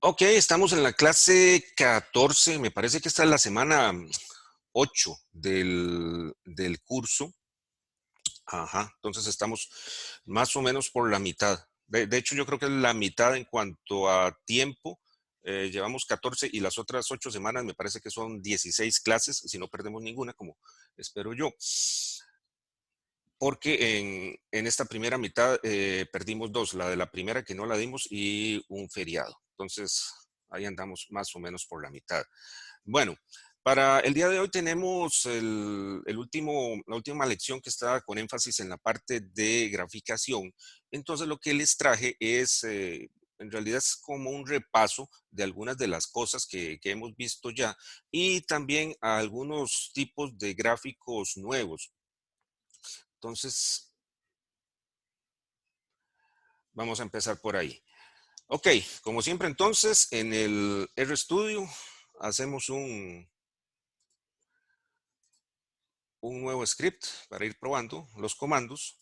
Ok, estamos en la clase 14. Me parece que esta es la semana 8 del curso. Ajá, entonces estamos más o menos por la mitad. De hecho, yo creo que es la mitad en cuanto a tiempo. Llevamos 14 y las otras 8 semanas me parece que son 16 clases, si no perdemos ninguna, como espero yo. Porque en esta primera mitad perdimos dos, la de la primera que no la dimos y un feriado. Entonces, ahí andamos más o menos por la mitad. Bueno, para el día de hoy tenemos la última lección que está con énfasis en la parte de graficación. Entonces, lo que les traje es, en realidad es como un repaso de algunas de las cosas que hemos visto ya y también a algunos tipos de gráficos nuevos. Entonces, vamos a empezar por ahí. Ok, como siempre entonces, en el RStudio hacemos un nuevo script para ir probando los comandos.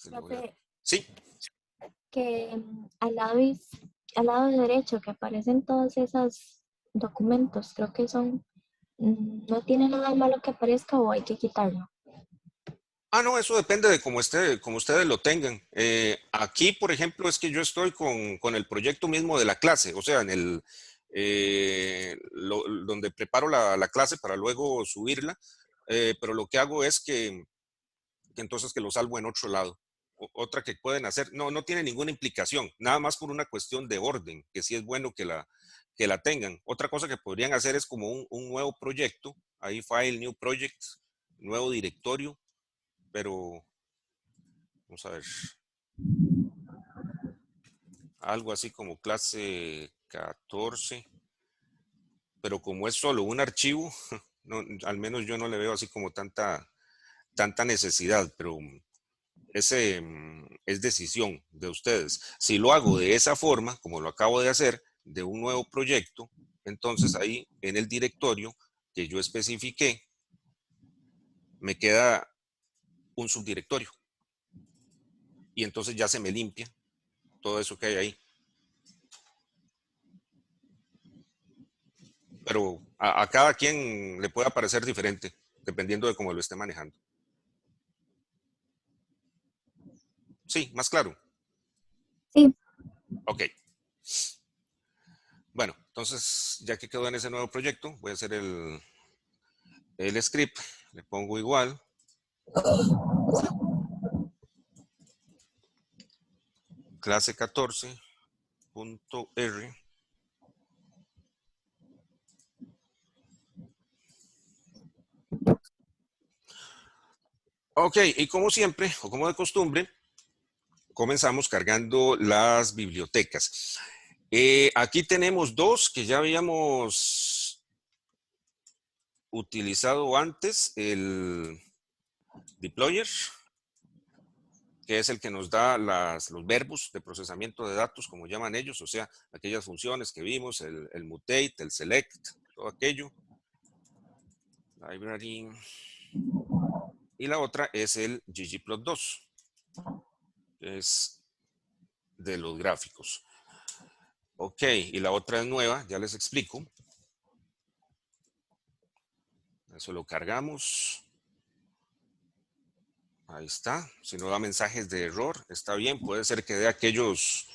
Profe, Sí. que al lado derecho que aparecen todos esos documentos, creo que son, no tiene nada malo que aparezca o hay que quitarlo. Ah, no, eso depende de cómo ustedes lo tengan. Aquí, por ejemplo, es que yo estoy con el proyecto mismo de la clase, o sea, donde preparo la clase para luego subirla, pero lo que hago es que entonces que lo salvo en otro lado. Otra que pueden hacer, no tiene ninguna implicación, nada más por una cuestión de orden, que sí es bueno que la tengan. Otra cosa que podrían hacer es como un nuevo proyecto, ahí file, new project, nuevo directorio, pero vamos a ver, algo así como clase 14, pero como es solo un archivo, no, al menos yo no le veo así como tanta necesidad, pero ese es decisión de ustedes. Si lo hago de esa forma, como lo acabo de hacer, de un nuevo proyecto, entonces ahí en el directorio que yo especifiqué, me queda un subdirectorio y entonces ya se me limpia todo eso que hay ahí. Pero a cada quien le puede parecer diferente, dependiendo de cómo lo esté manejando. Sí, más claro. Sí, Ok. Bueno, entonces ya que quedó en ese nuevo proyecto, voy a hacer el script. Le pongo igual, clase 14.r. Ok, y como siempre, o como de costumbre, comenzamos cargando las bibliotecas. Aquí tenemos dos que ya habíamos utilizado antes, el deployer, que es el que nos da los verbos de procesamiento de datos, como llaman ellos, o sea, aquellas funciones que vimos, el mutate, el select, todo aquello. Library. Y la otra es el ggplot2, que es de los gráficos. Ok, y la otra es nueva, ya les explico. Eso lo cargamos. Ahí está. Si no da mensajes de error, está bien. Puede ser que dé aquellos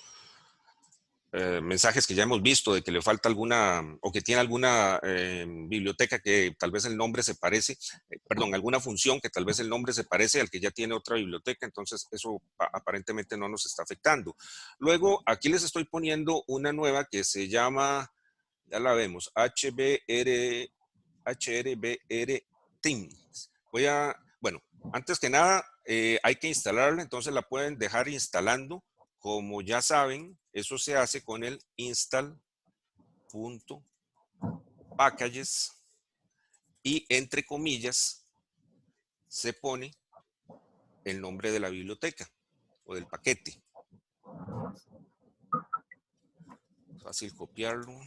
mensajes que ya hemos visto de que le falta alguna o que tiene alguna biblioteca que tal vez el nombre se parece, perdón, alguna función que tal vez el nombre se parece al que ya tiene otra biblioteca, entonces eso aparentemente no nos está afectando. Luego, aquí les estoy poniendo una nueva que se llama, ya la vemos, HRBR Teams. Bueno, antes que nada, hay que instalarla, entonces la pueden dejar instalando. Como ya saben, eso se hace con el install.packages y entre comillas se pone el nombre de la biblioteca o del paquete. Fácil copiarlo.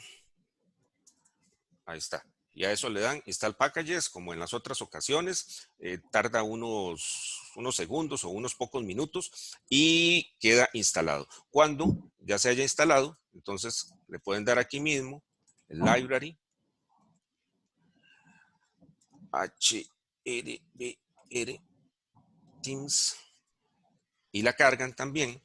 Ahí está. Y a eso le dan Install Packages, como en las otras ocasiones. Tarda unos segundos o unos pocos minutos y queda instalado. Cuando ya se haya instalado, entonces le pueden dar aquí mismo el library HRBR Teams y la cargan también.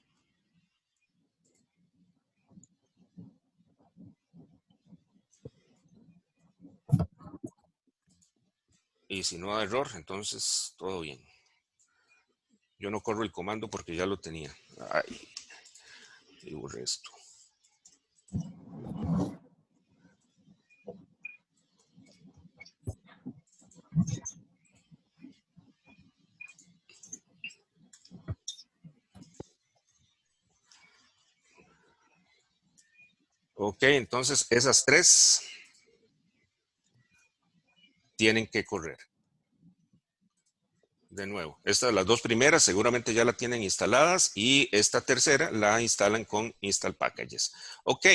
Y si no da error, entonces todo bien. Yo no corro el comando porque ya lo tenía. Ay, y borré esto. Ok, entonces esas tres tienen que correr. De nuevo, las dos primeras seguramente ya la tienen instaladas y esta tercera la instalan con Install Packages. Ok,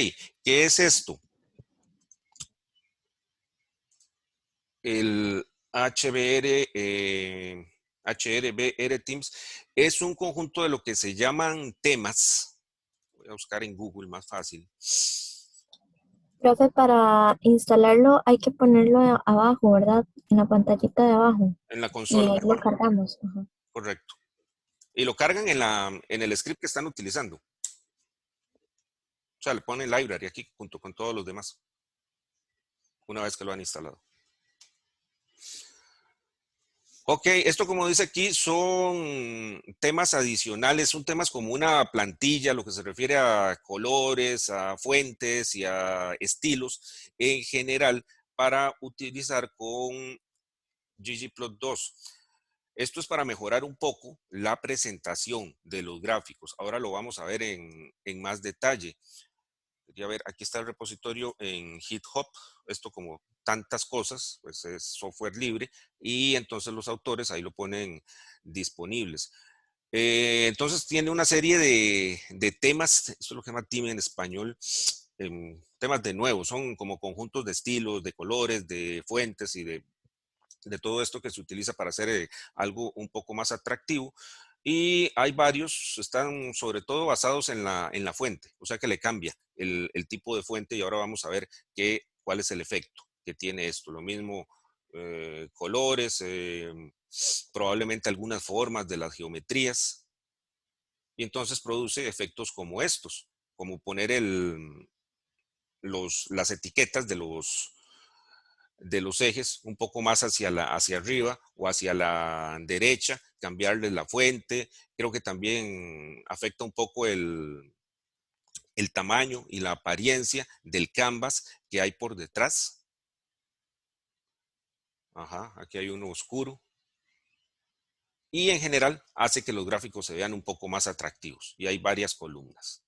¿qué es esto? El HRBR Teams es un conjunto de lo que se llaman temas. Voy a buscar en Google más fácil. Profe, para instalarlo hay que ponerlo abajo, ¿verdad? En la pantallita de abajo. En la Y consola, ahí lo cargamos. Ajá. correcto. Y lo cargan en el script que están utilizando. O sea, le ponen library aquí junto con todos los demás, una vez que lo han instalado. Ok, esto como dice aquí son temas adicionales, son temas como una plantilla, lo que se refiere a colores, a fuentes y a estilos en general para utilizar con ggplot2. Esto es para mejorar un poco la presentación de los gráficos. Ahora lo vamos a ver en más detalle. Quería ver, aquí está el repositorio en GitHub. Esto como tantas cosas, pues es software libre y entonces los autores ahí lo ponen disponibles. Entonces tiene una serie de temas, esto es lo que se llama theme en español, temas de nuevo, son como conjuntos de estilos, de colores, de fuentes y de todo esto que se utiliza para hacer algo un poco más atractivo. Y hay varios, están sobre todo basados en la fuente, o sea que le cambia el tipo de fuente y ahora vamos a ver cuál es el efecto que tiene esto. Lo mismo, colores, probablemente algunas formas de las geometrías y entonces produce efectos como estos, como poner las etiquetas de los ejes un poco más hacia arriba o hacia la derecha, cambiarles la fuente. Creo que también afecta un poco el tamaño y la apariencia del canvas que hay por detrás. Ajá, aquí hay uno oscuro. Y en general hace que los gráficos se vean un poco más atractivos y hay varias columnas.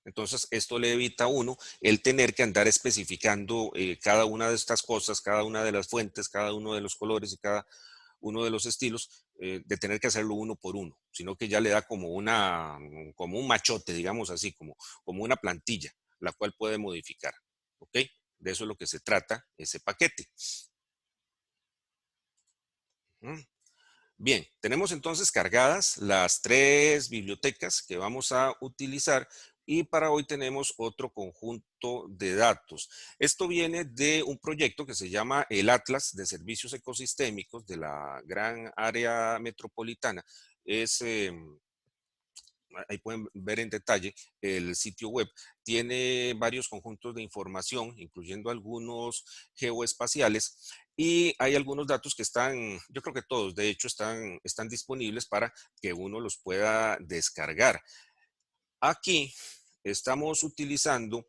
Entonces, esto le evita a uno el tener que andar especificando cada una de estas cosas, cada una de las fuentes, cada uno de los colores y cada uno de los estilos, de tener que hacerlo uno por uno, sino que ya le da como como un machote, digamos así, como una plantilla, la cual puede modificar. ¿Ok? De eso es lo que se trata ese paquete. Bien, tenemos entonces cargadas las tres bibliotecas que vamos a utilizar y para hoy tenemos otro conjunto de datos. Esto viene de un proyecto que se llama el Atlas de Servicios Ecosistémicos de la Gran Área Metropolitana. Es, ahí pueden ver en detalle el sitio web. Tiene varios conjuntos de información, incluyendo algunos geoespaciales, y hay algunos datos que están, yo creo que todos, de hecho, están disponibles para que uno los pueda descargar. Aquí estamos utilizando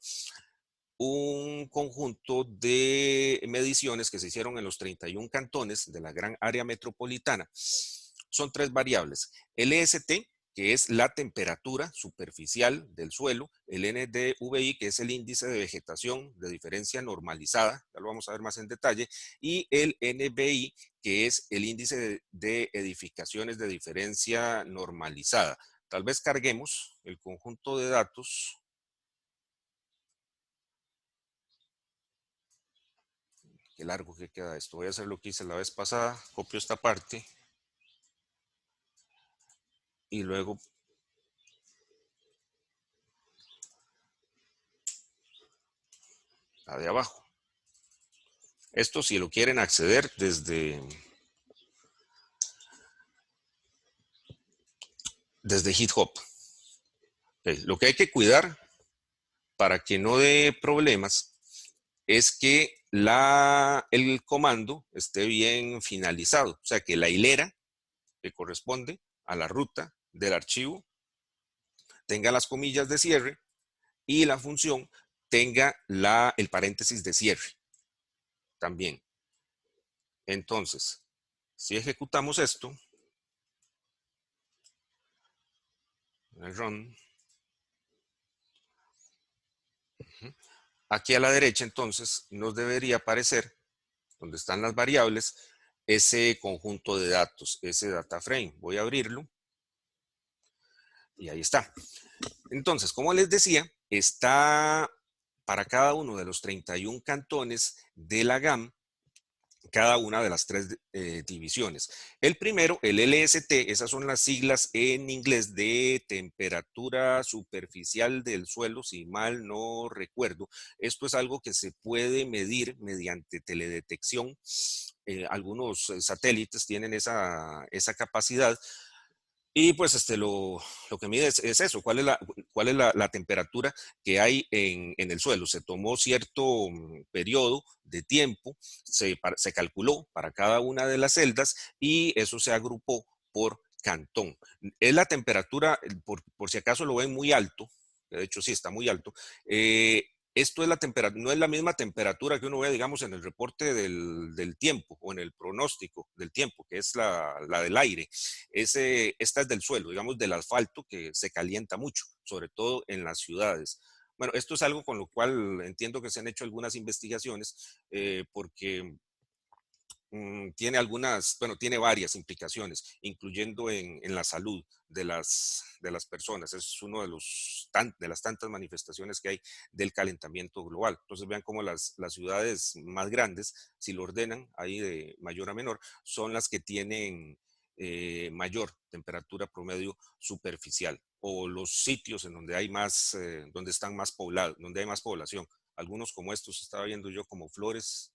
un conjunto de mediciones que se hicieron en los 31 cantones de la gran área metropolitana. Son tres variables. El EST, que es la temperatura superficial del suelo, el NDVI, que es el índice de vegetación de diferencia normalizada, ya lo vamos a ver más en detalle, y el NBI, que es el índice de edificaciones de diferencia normalizada. Tal vez carguemos el conjunto de datos. qué largo que queda esto. Voy a hacer lo que hice la vez pasada. Copio esta parte y luego la de abajo. Esto si lo quieren acceder desde GitHub. Okay. Lo que hay que cuidar para que no dé problemas es que el comando esté bien finalizado. O sea, que la hilera que corresponde a la ruta del archivo tenga las comillas de cierre y la función tenga el paréntesis de cierre también. Entonces, si ejecutamos esto, el run, aquí a la derecha entonces nos debería aparecer, donde están las variables, ese conjunto de datos, ese data frame. Voy a abrirlo y ahí está. Entonces, como les decía, está para cada uno de los 31 cantones de la GAM, cada una de las tres divisiones. El primero, el LST, esas son las siglas en inglés de temperatura superficial del suelo, si mal no recuerdo. Esto es algo que se puede medir mediante teledetección. Algunos satélites tienen esa capacidad. Y pues lo que mide es eso, cuál es la temperatura que hay en el suelo. Se tomó cierto periodo de tiempo, se calculó para cada una de las celdas y eso se agrupó por cantón. Es la temperatura, por si acaso lo ven muy alto, de hecho sí está muy alto, esto es la temperatura, no es la misma temperatura que uno ve, digamos, en el reporte del tiempo o en el pronóstico del tiempo, que es la del aire. Esta es del suelo, digamos, del asfalto, que se calienta mucho, sobre todo en las ciudades. Bueno, esto es algo con lo cual entiendo que se han hecho algunas investigaciones, porque tiene tiene varias implicaciones, incluyendo en la salud de las personas. Es uno de las tantas manifestaciones que hay del calentamiento global. Entonces vean cómo las ciudades más grandes, si lo ordenan ahí de mayor a menor, son las que tienen mayor temperatura promedio superficial, o los sitios en donde hay más, donde están más poblados, donde hay más población. Algunos como estos estaba viendo yo, como Flores,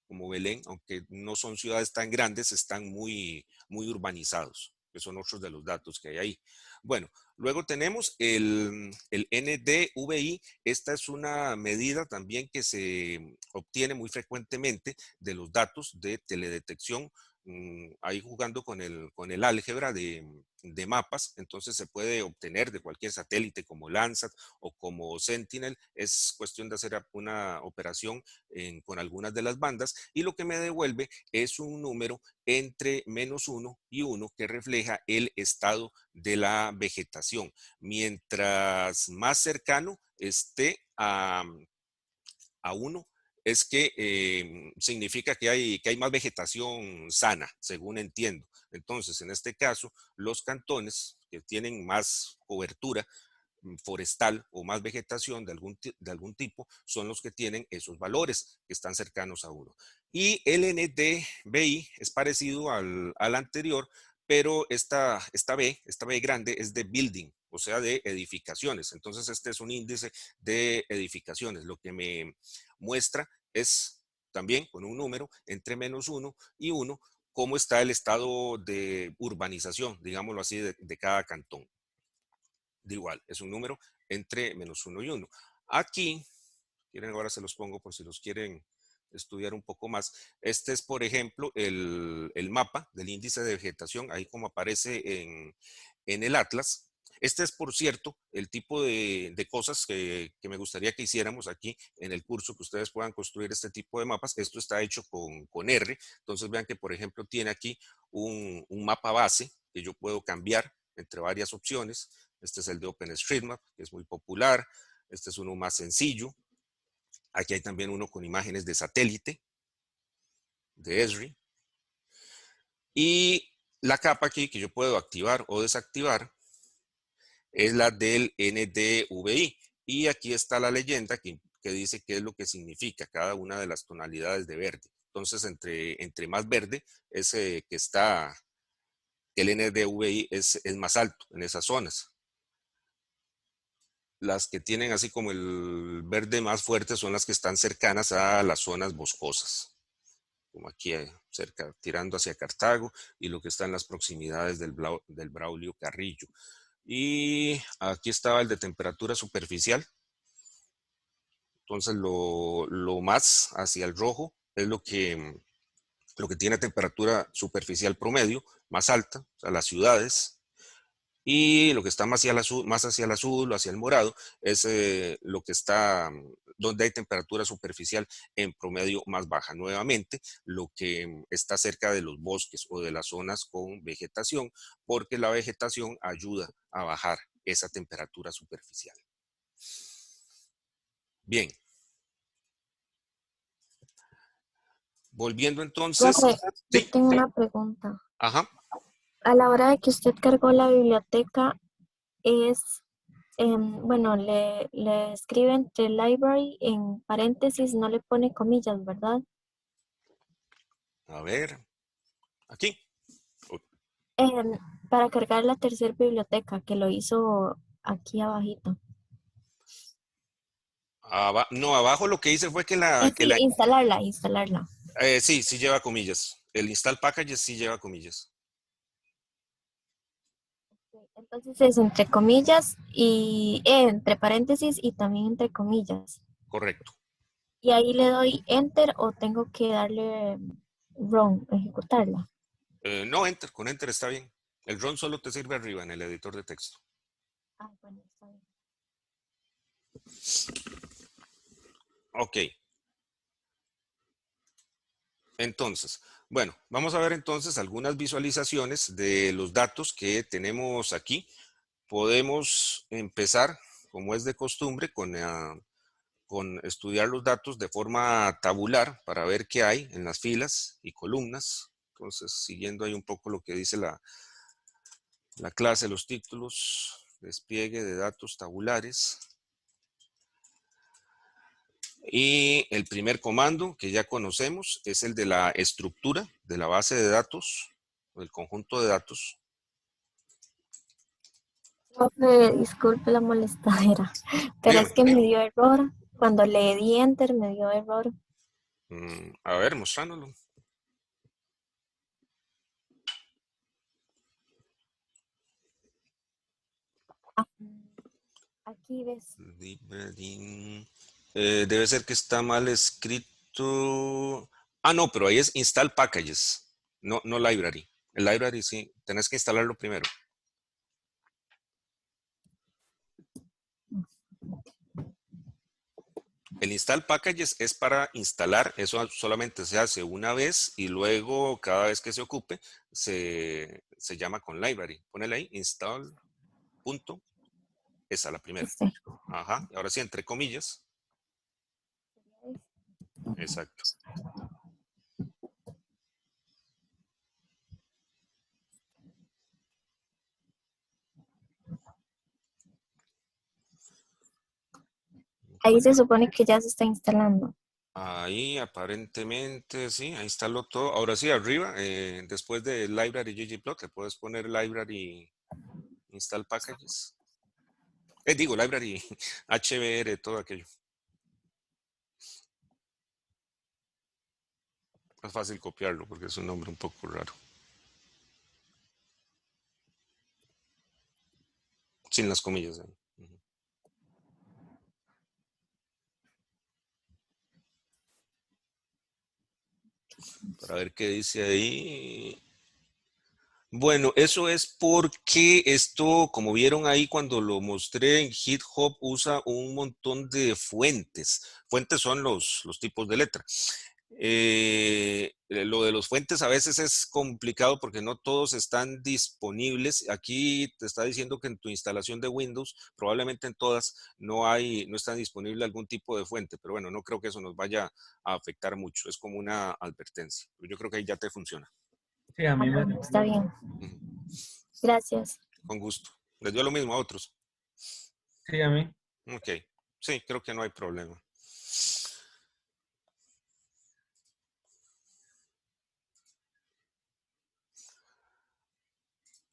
como Belén, aunque no son ciudades tan grandes, están muy urbanizados, que son otros de los datos que hay ahí. Bueno, luego tenemos el NDVI. Esta es una medida también que se obtiene muy frecuentemente de los datos de teledetección, ahí jugando con el álgebra de mapas. Entonces se puede obtener de cualquier satélite como Landsat o como Sentinel. Es cuestión de hacer una operación con algunas de las bandas, y lo que me devuelve es un número entre -1 y 1 que refleja el estado de la vegetación. Mientras más cercano esté a 1, es que significa que hay más vegetación sana, según entiendo. Entonces, en este caso, los cantones que tienen más cobertura forestal o más vegetación de algún tipo son los que tienen esos valores que están cercanos a 1. Y el NDVI es parecido al anterior, pero esta B grande es de building, o sea, de edificaciones. Entonces este es un índice de edificaciones. Lo que me muestra es también con un número entre -1 y 1 cómo está el estado de urbanización, digámoslo así, de cada cantón. De igual, es un número entre -1 y 1. Aquí, quieren, ahora se los pongo por si los quieren estudiar un poco más. Este es, por ejemplo, el mapa del índice de vegetación, ahí como aparece en el Atlas. Este es, por cierto, el tipo de cosas que me gustaría que hiciéramos aquí en el curso, que ustedes puedan construir este tipo de mapas. Esto está hecho con R. Entonces vean que, por ejemplo, tiene aquí un mapa base que yo puedo cambiar entre varias opciones. Este es el de OpenStreetMap, que es muy popular. Este es uno más sencillo. Aquí hay también uno con imágenes de satélite, de Esri. Y la capa aquí que yo puedo activar o desactivar es la del NDVI. Y aquí está la leyenda que dice qué es lo que significa cada una de las tonalidades de verde. Entonces, entre más verde, ese que está, el NDVI es más alto en esas zonas. Las que tienen así como el verde más fuerte son las que están cercanas a las zonas boscosas, como aquí cerca, tirando hacia Cartago, y lo que está en las proximidades del Braulio Carrillo. Y aquí estaba el de temperatura superficial. Entonces lo más hacia el rojo es lo que tiene temperatura superficial promedio más alta, o sea, las ciudades. Y lo que está más hacia el azul o hacia el morado es lo que está donde hay temperatura superficial en promedio más baja. Nuevamente, lo que está cerca de los bosques o de las zonas con vegetación, porque la vegetación ayuda a bajar esa temperatura superficial. Bien, volviendo entonces, Profe, yo sí, tengo una pregunta. ajá, A la hora de que usted cargó la biblioteca, es, bueno, le escribe entre library en paréntesis, no le pone comillas, ¿verdad? a ver, aquí. Em, para cargar la tercera biblioteca, que lo hizo aquí abajito. No, abajo lo que hice fue que Sí, instalarla. sí, sí lleva comillas. El install packages sí lleva comillas. Entonces es entre comillas y entre paréntesis y también entre comillas. Correcto. Y ahí le doy enter o tengo que darle run, ejecutarla. No, enter, con enter está bien. El run solo te sirve arriba en el editor de texto. Ah, bueno, está bien. Ok, entonces, bueno, vamos a ver entonces algunas visualizaciones de los datos que tenemos aquí. Podemos empezar, como es de costumbre, con estudiar los datos de forma tabular para ver qué hay en las filas y columnas. Entonces, siguiendo ahí un poco lo que dice la clase, los títulos, despliegue de datos tabulares. Y el primer comando que ya conocemos es el de la estructura de la base de datos, del conjunto de datos. Profe, disculpe la molestadera, pero Dígame. es que me dio error. Cuando le di enter me dio error. A ver, mostrándolo. Ah, aquí ves. Debe ser que está mal escrito. Ah, no, pero ahí es install packages, no, no library. El library sí, tenés que instalarlo primero. El install packages es para instalar, eso solamente se hace una vez y luego cada vez que se ocupe se llama con library. Ponele ahí, install, punto, esa la primera. Este. Ajá, y ahora sí, entre comillas. Exacto. Ahí se supone que ya se está instalando. Ahí aparentemente, sí, ahí está lo todo. Ahora sí, arriba, después de library ggplot, le puedes poner library install packages. Digo, library HBR, todo aquello. Es fácil copiarlo porque es un nombre un poco raro. Sin las comillas ahí. Ujú. Para ver qué dice ahí. Bueno, eso es porque esto, como vieron ahí cuando lo mostré en GitHub, usa un montón de fuentes. Fuentes son los tipos de letra. Lo de los fuentes a veces es complicado porque no todos están disponibles. Aquí te está diciendo que en tu instalación de Windows, probablemente en todas, no está disponible algún tipo de fuente, pero bueno, no creo que eso nos vaya a afectar mucho. Es como una advertencia. Yo creo que ahí ya te funciona. Sí, a Ah, mí me bueno, está salió. bien. Ujú. Gracias. Con gusto. Les dio lo mismo a otros. Sí, a mí. Ok. Sí, creo que no hay problema.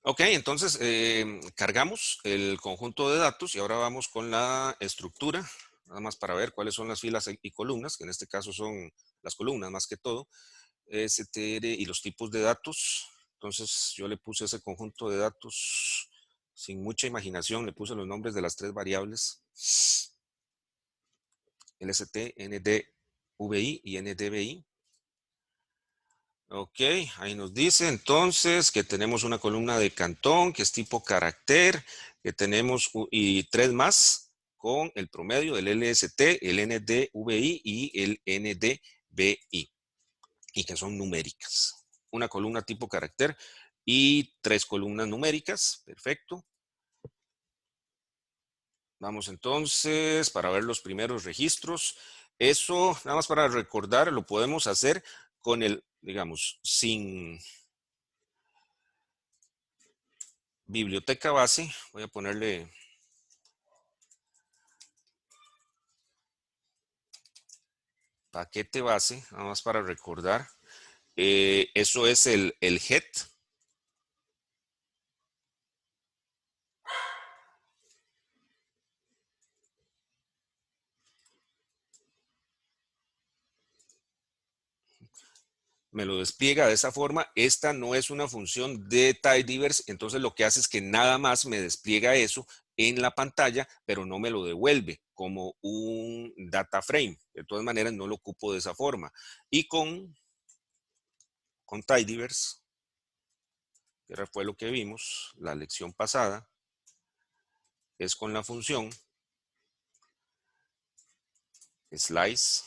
Ok, entonces cargamos el conjunto de datos y ahora vamos con la estructura, nada más para ver cuáles son las filas y columnas, que en este caso son las columnas más que todo, str y los tipos de datos. Entonces yo le puse ese conjunto de datos sin mucha imaginación, le puse los nombres de las tres variables, lst, ndvi y ndbi. Ok, ahí nos dice entonces que tenemos una columna de Cantón que es tipo carácter, que tenemos y tres más con el promedio del LST, el NDVI y el NDBI, y que son numéricas. Una columna tipo carácter y tres columnas numéricas, perfecto. Vamos entonces para ver los primeros registros. Eso, nada más para recordar, lo podemos hacer con el, digamos, sin biblioteca base. Voy a ponerle paquete base, nada más para recordar. Eso es el head. Me lo despliega de esa forma. Esta no es una función de tidyverse, entonces lo que hace es que nada más me despliega eso en la pantalla, pero no me lo devuelve como un data frame. De todas maneras, no lo ocupo de esa forma. Y con tidyverse, que fue lo que vimos la lección pasada, es con la función slice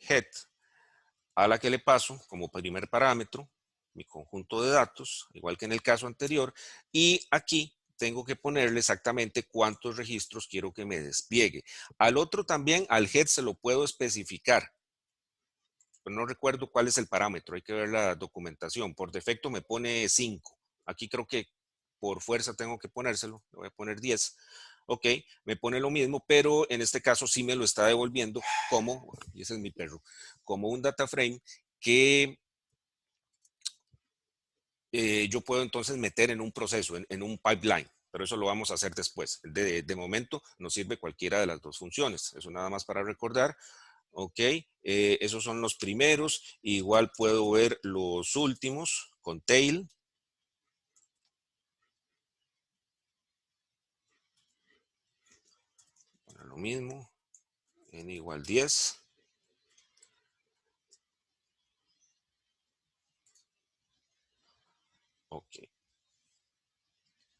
head, a la que le paso como primer parámetro mi conjunto de datos, igual que en el caso anterior, y aquí tengo que ponerle exactamente cuántos registros quiero que me despliegue. Al otro también, al head se lo puedo especificar, pero no recuerdo cuál es el parámetro, hay que ver la documentación. Por defecto me pone 5. Aquí creo que por fuerza tengo que ponérselo, le voy a poner 10. Ok, me pone lo mismo, pero en este caso sí me lo está devolviendo como, y ese es mi perro, como un data frame que yo puedo entonces meter en un proceso, en un pipeline, pero eso lo vamos a hacer después. De momento nos sirve cualquiera de las dos funciones. Eso nada más para recordar. Ok, esos son los primeros. Igual puedo ver los últimos con tail. Bueno, lo mismo, n igual 10. Ok.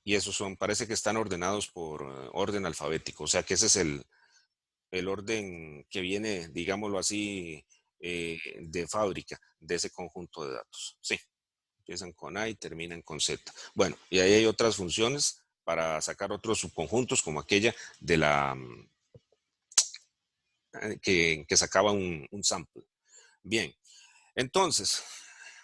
Y esos son, parece que están ordenados por orden alfabético. O sea que ese es el orden que viene, digámoslo así, de fábrica de ese conjunto de datos. Sí, empiezan con A y terminan con Z. Bueno, y ahí hay otras funciones para sacar otros subconjuntos, como aquella de la que sacaba un sample. Bien, entonces,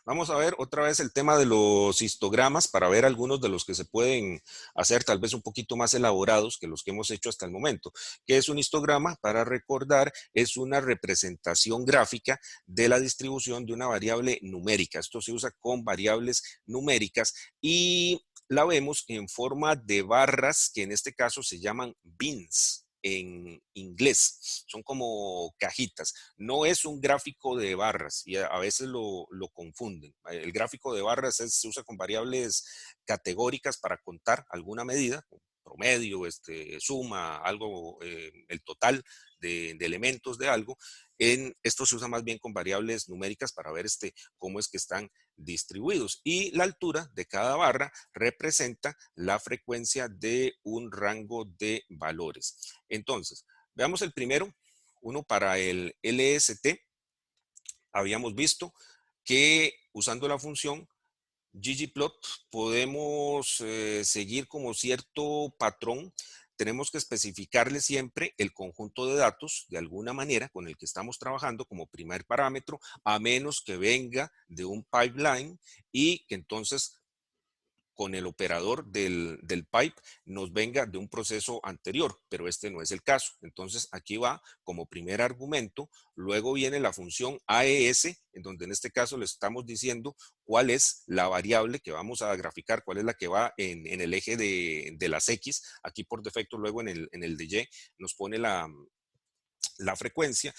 vamos a ver otra vez el tema de los histogramas para ver algunos de los que se pueden hacer tal vez un poquito más elaborados que los que hemos hecho hasta el momento. ¿Qué es un histograma? Para recordar, es una representación gráfica de la distribución de una variable numérica. Esto se usa con variables numéricas y la vemos en forma de barras que en este caso se llaman bins en inglés. Son como cajitas. No es un gráfico de barras y a veces lo confunden. El gráfico de barras se usa con variables categóricas para contar alguna medida, promedio, suma, algo, el total de elementos de algo. Esto se usa más bien con variables numéricas para ver cómo es que están distribuidos. Y la altura de cada barra representa la frecuencia de un rango de valores. Entonces, veamos el primero, uno para el LST. Habíamos visto que usando la función ggplot podemos seguir como cierto patrón. Tenemos que especificarle siempre el conjunto de datos de alguna manera con el que estamos trabajando como primer parámetro, a menos que venga de un pipeline y que entonces con el operador del pipe nos venga de un proceso anterior, pero este no es el caso. Entonces aquí va como primer argumento, luego viene la función AES, en donde en este caso le estamos diciendo cuál es la variable que vamos a graficar, cuál es la que va en el eje de las X. Aquí por defecto luego en el de Y nos pone la frecuencia.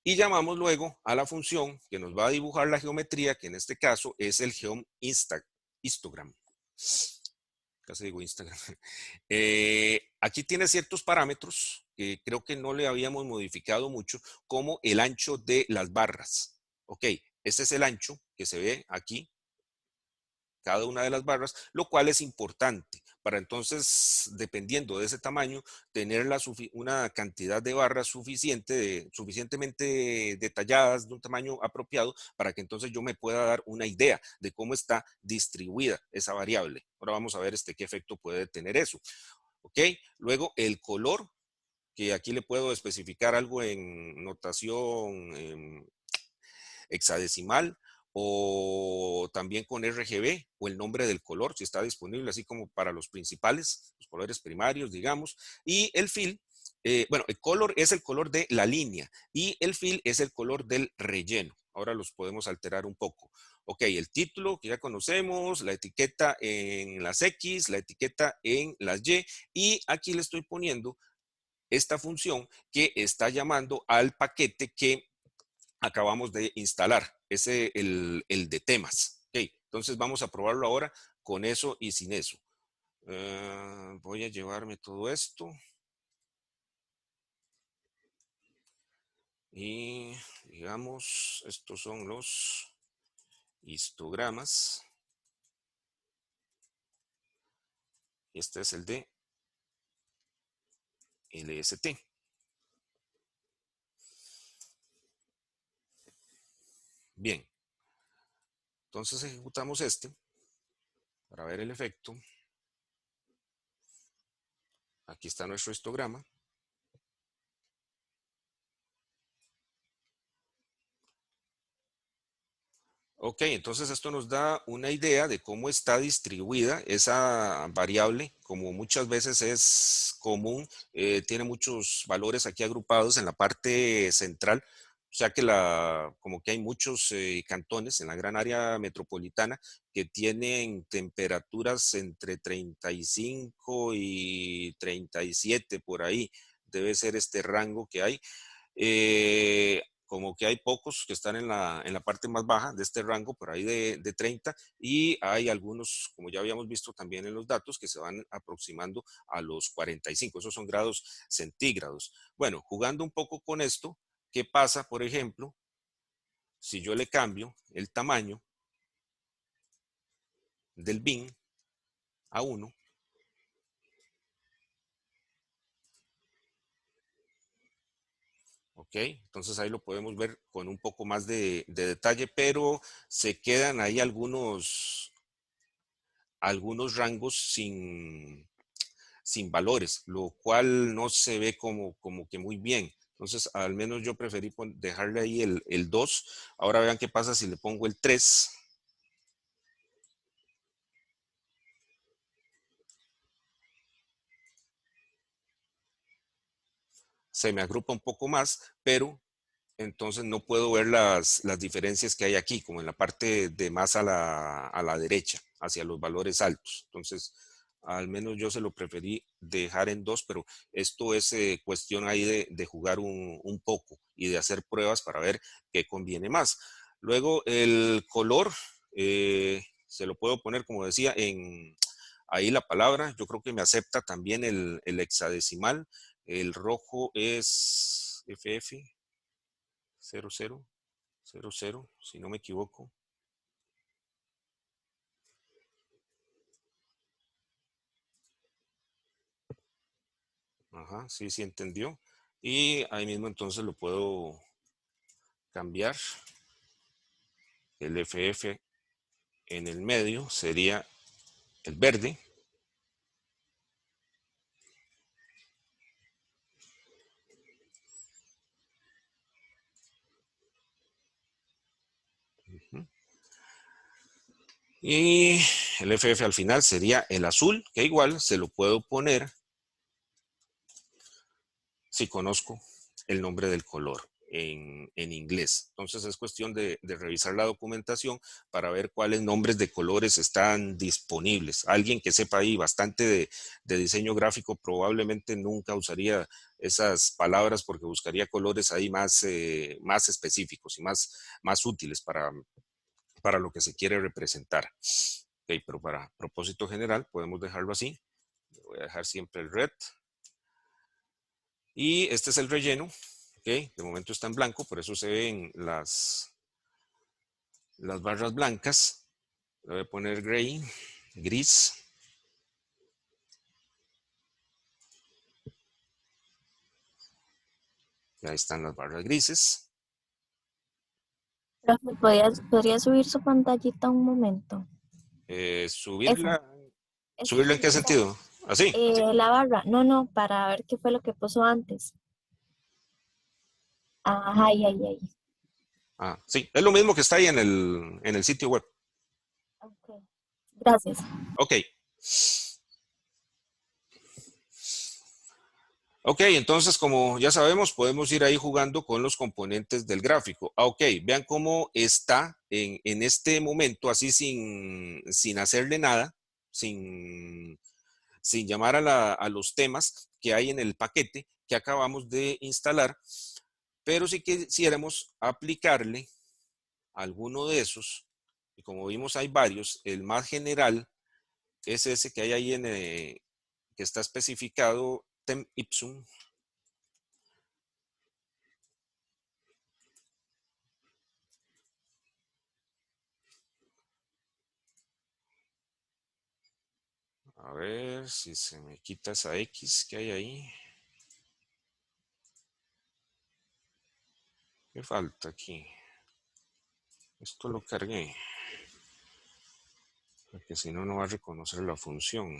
Y llamamos luego a la función que nos va a dibujar la geometría, que en este caso es el geom histogram. Casi digo Instagram. Aquí tiene ciertos parámetros que creo que no le habíamos modificado mucho, como el ancho de las barras. Ok, este es el ancho que se ve aquí, cada una de las barras, lo cual es importante para entonces, dependiendo de ese tamaño, tener una cantidad de barras suficientemente detalladas, de un tamaño apropiado, para que entonces yo me pueda dar una idea de cómo está distribuida esa variable. Ahora vamos a ver qué efecto puede tener eso. ¿Ok? Luego el color, que aquí le puedo especificar algo en notación hexadecimal, o también con RGB o el nombre del color, si está disponible, así como para los principales, los colores primarios, digamos. Y el fill, bueno, el color es el color de la línea y el fill es el color del relleno. Ahora los podemos alterar un poco. Ok, el título que ya conocemos, la etiqueta en las X, la etiqueta en las Y aquí le estoy poniendo esta función que está llamando al paquete que acabamos de instalar, el de temas. Okay, entonces vamos a probarlo ahora con eso y sin eso. Voy a llevarme todo esto. Y digamos, estos son los histogramas. Este es el de LST. Bien. Entonces ejecutamos para ver el efecto. Aquí está nuestro histograma. Ok, entonces esto nos da una idea de cómo está distribuida esa variable, como muchas veces es común, tiene muchos valores aquí agrupados en la parte central, o sea que como que hay muchos cantones en la gran área metropolitana que tienen temperaturas entre 35 y 37 por ahí, debe ser este rango que hay. Como que hay pocos que están en la parte más baja de este rango, por ahí de 30, y hay algunos, como ya habíamos visto también en los datos, que se van aproximando a los 45. Esos son grados centígrados. Bueno, jugando un poco con esto, ¿qué pasa, por ejemplo, si yo le cambio el tamaño del bin a 1? Ok, entonces ahí lo podemos ver con un poco más de detalle, pero se quedan ahí algunos rangos sin valores, lo cual no se ve como que muy bien. Entonces, al menos yo preferí dejarle ahí el 2. Ahora vean qué pasa si le pongo el 3. Se me agrupa un poco más, pero entonces no puedo ver las diferencias que hay aquí, como en la parte de más a la derecha, hacia los valores altos. Entonces, al menos yo se lo preferí dejar en 2, pero esto es cuestión ahí de jugar un poco y de hacer pruebas para ver qué conviene más. Luego, el color, se lo puedo poner, como decía, ahí la palabra. Yo creo que me acepta también el hexadecimal. El rojo es FF. 0000, si no me equivoco. Ajá, sí, sí entendió. Y ahí mismo entonces lo puedo cambiar. El FF en el medio sería el verde. Y el FF al final sería el azul, que igual se lo puedo poner si conozco el nombre del color en inglés. Entonces es cuestión de revisar la documentación para ver cuáles nombres de colores están disponibles. Alguien que sepa ahí bastante de diseño gráfico probablemente nunca usaría esas palabras porque buscaría colores ahí más específicos y más útiles para lo que se quiere representar. Okay, pero para propósito general podemos dejarlo así. Voy a dejar siempre el red. Y este es el relleno. Okay, de momento está en blanco, por eso se ven las barras blancas. Le voy a poner gray, gris. Y ahí están las barras grises. Profe, ¿podría subir su pantallita un momento? Esa, Subirla. esa, ¿Subirla en sí, qué esa. sentido? ¿Así? La barra, no, para ver qué fue lo que puso antes. Ajá, ahí. Ah, sí, es lo mismo que está ahí en el sitio web. Ok, gracias. Ok. Ok, entonces como ya sabemos, podemos ir ahí jugando con los componentes del gráfico. Ah, ok, vean cómo está en este momento, así sin hacerle nada, sin llamar a los temas que hay en el paquete que acabamos de instalar. Pero si quisiéramos aplicarle alguno de esos, y como vimos hay varios, el más general es ese que hay ahí que está especificado tem ipsum. A ver si se me quita esa X que hay ahí. ¿Qué falta aquí? Esto lo cargué. Porque si no, no va a reconocer la función.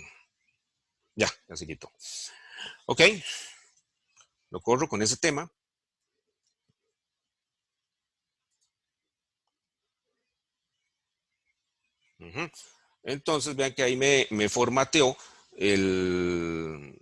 Ya se quitó. Ok, lo corro con ese tema. Entonces vean que ahí me formateó el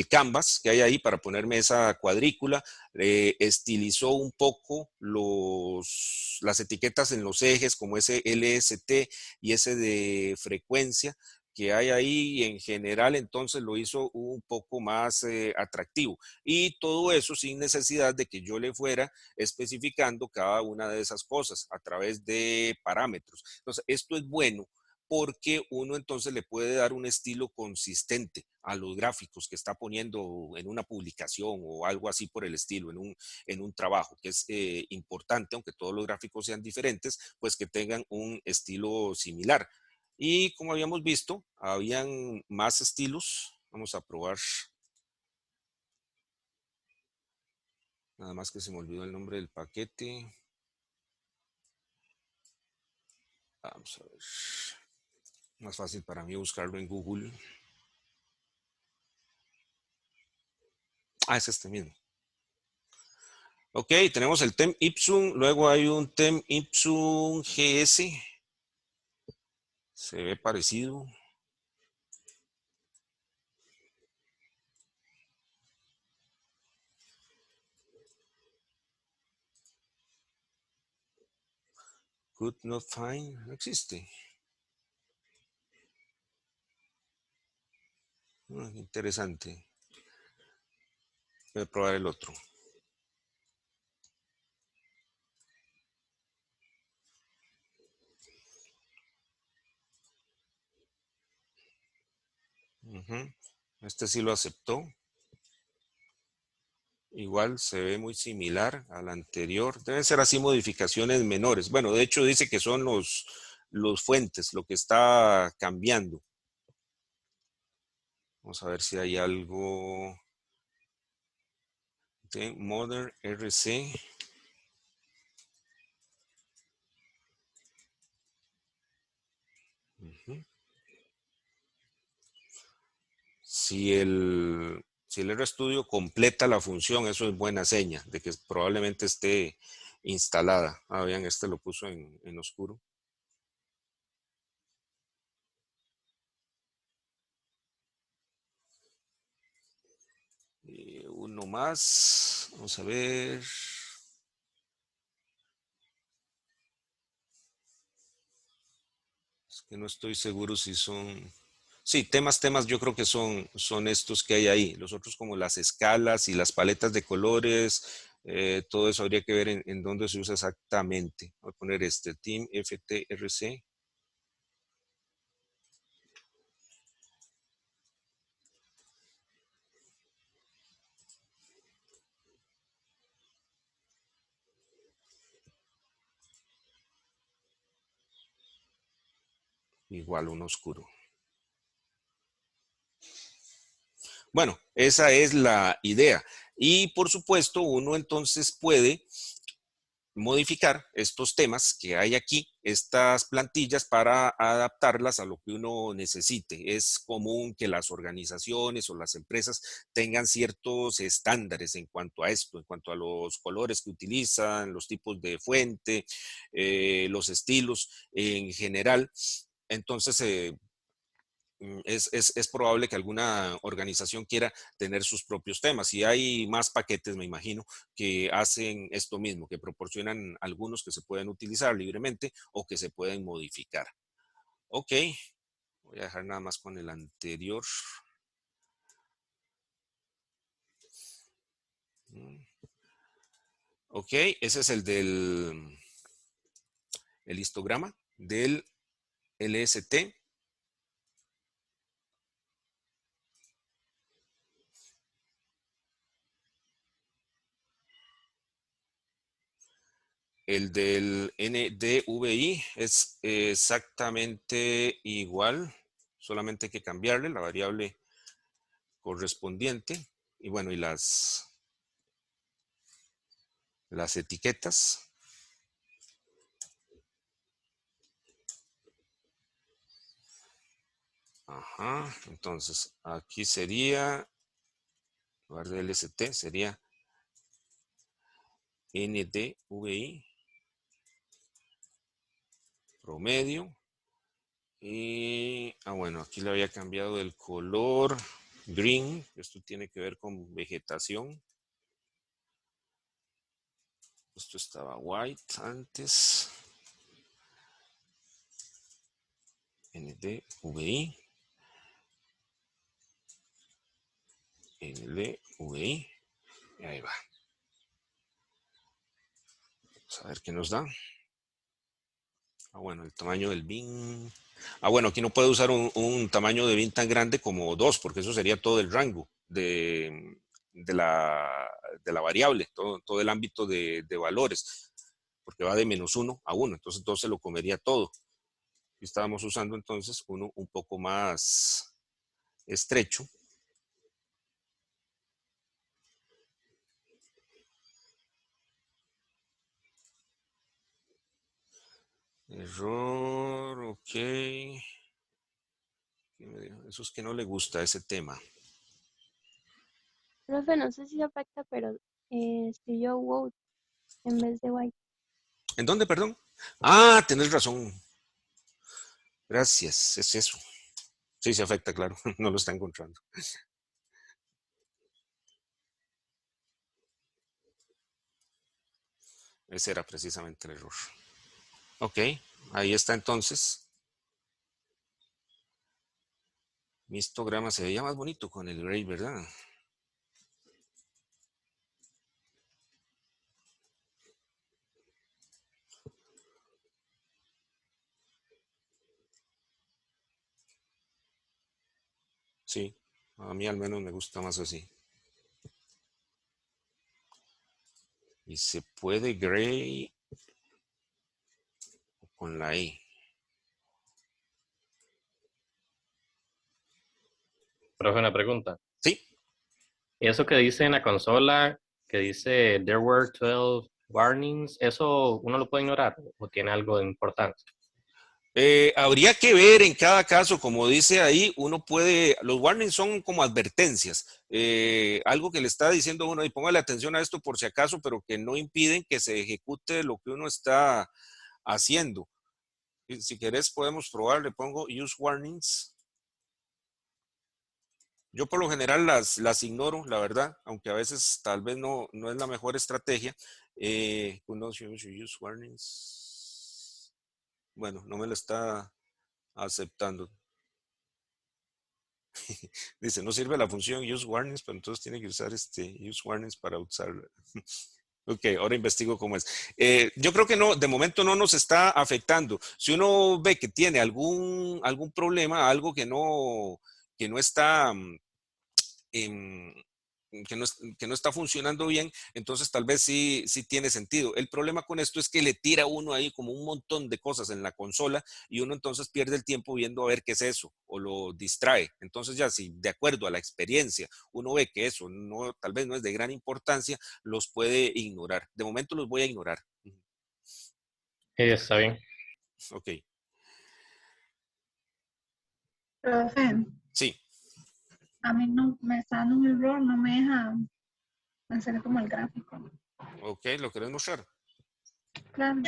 canvas que hay ahí para ponerme esa cuadrícula, estilizó un poco las etiquetas en los ejes como ese LST y ese de frecuencia que hay ahí, y en general entonces lo hizo un poco más atractivo, y todo eso sin necesidad de que yo le fuera especificando cada una de esas cosas a través de parámetros. Entonces, esto es bueno porque uno entonces le puede dar un estilo consistente a los gráficos que está poniendo en una publicación o algo así por el estilo, en un trabajo, que es importante, aunque todos los gráficos sean diferentes, pues que tengan un estilo similar. Y como habíamos visto, habían más estilos. Vamos a probar. Nada más que se me olvidó el nombre del paquete. Vamos a ver. Más fácil para mí buscarlo en Google. Ah, es este mismo. Ok, tenemos el tem ipsum, luego hay un tem ipsum GS. Se ve parecido. Could not find, no existe. Interesante. Voy a probar el otro. Este sí lo aceptó. Igual se ve muy similar al anterior. Deben ser así modificaciones menores. Bueno, de hecho dice que son los fuentes lo que está cambiando. Vamos a ver si hay algo de Modern RC. Si el RStudio completa la función, eso es buena seña de que probablemente esté instalada. Ah, vean, este lo puso en oscuro. Uno más. Vamos a ver. Es que no estoy seguro si son... Sí, temas, yo creo que son estos que hay ahí. Los otros como las escalas y las paletas de colores, todo eso habría que ver en dónde se usa exactamente. Voy a poner este Team FTRC. Igual un oscuro. Bueno, esa es la idea. Y por supuesto, uno entonces puede modificar estos temas que hay aquí, estas plantillas, para adaptarlas a lo que uno necesite. Es común que las organizaciones o las empresas tengan ciertos estándares en cuanto a esto, en cuanto a los colores que utilizan, los tipos de fuente, los estilos en general. Entonces, es probable que alguna organización quiera tener sus propios temas y hay más paquetes, me imagino, que hacen esto mismo, que proporcionan algunos que se pueden utilizar libremente o que se pueden modificar. Ok, voy a dejar nada más con el anterior. Ok, ese es el del el histograma del LST. El del NDVI es exactamente igual, solamente hay que cambiarle la variable correspondiente y bueno, y las etiquetas. Ajá, entonces aquí sería, en lugar de LST, sería NDVI promedio. Y, bueno, aquí le había cambiado el color green. Esto tiene que ver con vegetación. Esto estaba white antes. NDVI. NDVI. Y ahí va. Vamos a ver qué nos da. Bueno, el tamaño del bin. Bueno, aquí no puede usar un tamaño de bin tan grande como 2, porque eso sería todo el rango de la variable, todo el ámbito de valores, porque va de -1 a 1, entonces 2 se lo comería todo. Y estábamos usando entonces uno un poco más estrecho. Error, ok. Eso es que no le gusta ese tema. Profe, no sé si afecta, pero escribió WOW en vez de white. ¿En dónde, perdón? Tenés razón. Gracias, es eso. Sí, se afecta, claro. No lo está encontrando. Ese era precisamente el error. Ok, ahí está entonces. Mi histograma se veía más bonito con el gray, ¿verdad? Sí, a mí al menos me gusta más así. Y se puede gray con la E. Profe, una pregunta. Sí, Eso que dice en la consola, que dice there were 12 warnings, ¿eso uno lo puede ignorar o tiene algo de importancia? habría que ver en cada caso, como dice ahí, uno puede, los warnings son como advertencias, algo que le está diciendo a uno, y póngale atención a esto por si acaso, pero que no impiden que se ejecute lo que uno está haciendo. Si querés podemos probar, le pongo use warnings. Yo por lo general las ignoro, la verdad, aunque a veces tal vez no es la mejor estrategia. Use warnings. Bueno, no me lo está aceptando. Dice, no sirve la función use warnings, pero entonces tiene que usar use warnings para usarla. Ok, ahora investigo cómo es. Yo creo que no, de momento no nos está afectando. Si uno ve que tiene algún problema, algo que no está em, que no está funcionando bien, entonces tal vez sí tiene sentido. El problema con esto es que le tira a uno ahí como un montón de cosas en la consola y uno entonces pierde el tiempo viendo a ver qué es eso o lo distrae. Entonces ya si de acuerdo a la experiencia uno ve que eso tal vez no es de gran importancia, los puede ignorar. De momento los voy a ignorar. Está bien. Ok, Profe, sí. a mí no me está dando un error, no me deja hacer como el gráfico. Ok, ¿lo querés mostrar? Claro.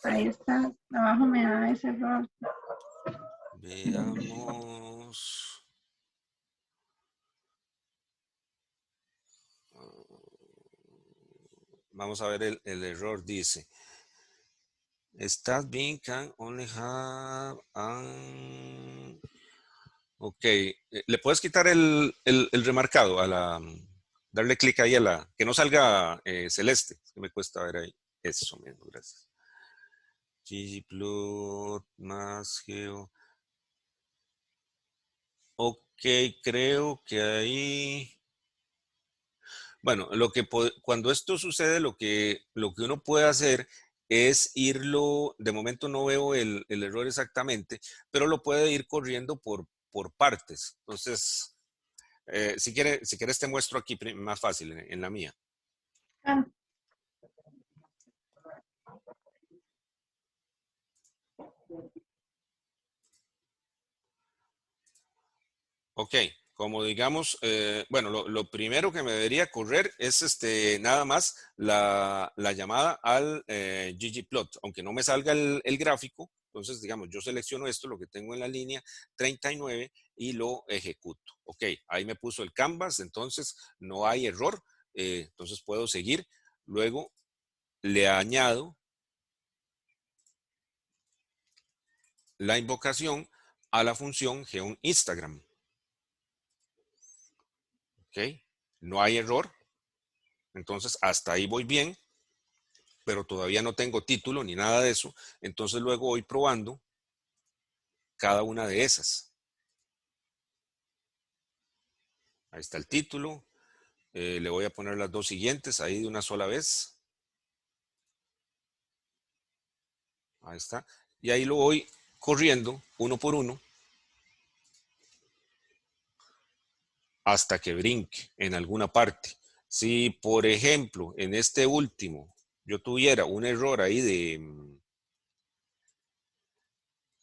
Ahí está, abajo me da ese error. Veamos. Vamos a ver el error, dice. Start being can only have an... Ok, le puedes quitar el remarcado darle clic ahí a que no salga celeste, que me cuesta ver ahí. Eso mismo, gracias. ggplot más geo. Ok, creo que ahí... Bueno, cuando esto sucede, lo que uno puede hacer es de momento no veo el error exactamente, pero lo puede ir corriendo por partes. Entonces, si quieres te muestro aquí más fácil en la mía. Ah, Ok, como digamos, bueno, lo primero que me debería correr es nada más la llamada al ggplot, aunque no me salga el gráfico. Entonces, digamos, yo selecciono esto, lo que tengo en la línea 39 y lo ejecuto. Ok, ahí me puso el canvas, entonces no hay error. Entonces puedo seguir. Luego le añado la invocación a la función geoInstagram. Ok, no hay error. Entonces, hasta ahí voy bien, pero todavía no tengo título ni nada de eso. Entonces, luego voy probando cada una de esas. Ahí está el título. Le voy a poner las dos siguientes ahí de una sola vez. Ahí está. Y ahí lo voy corriendo uno por uno hasta que brinque en alguna parte. Si, por ejemplo, en este último yo tuviera un error ahí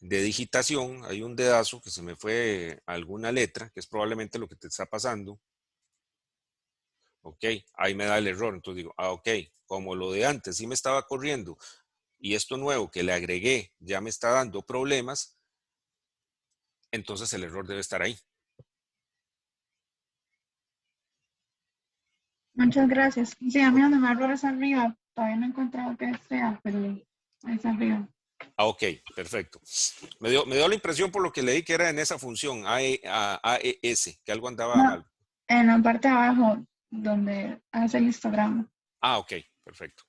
de digitación, hay un dedazo que se me fue alguna letra, que es probablemente lo que te está pasando. Ok, ahí me da el error. Entonces digo, ok, como lo de antes sí me estaba corriendo y esto nuevo que le agregué ya me está dando problemas, entonces el error debe estar ahí. muchas gracias. Sí, a mí donde me error es arriba. Todavía no he encontrado que sea, pero es arriba. Ok, perfecto. Me dio la impresión por lo que leí que era en esa función AES, que algo andaba No, mal. en la parte de abajo, donde hace el histograma. Ok, perfecto.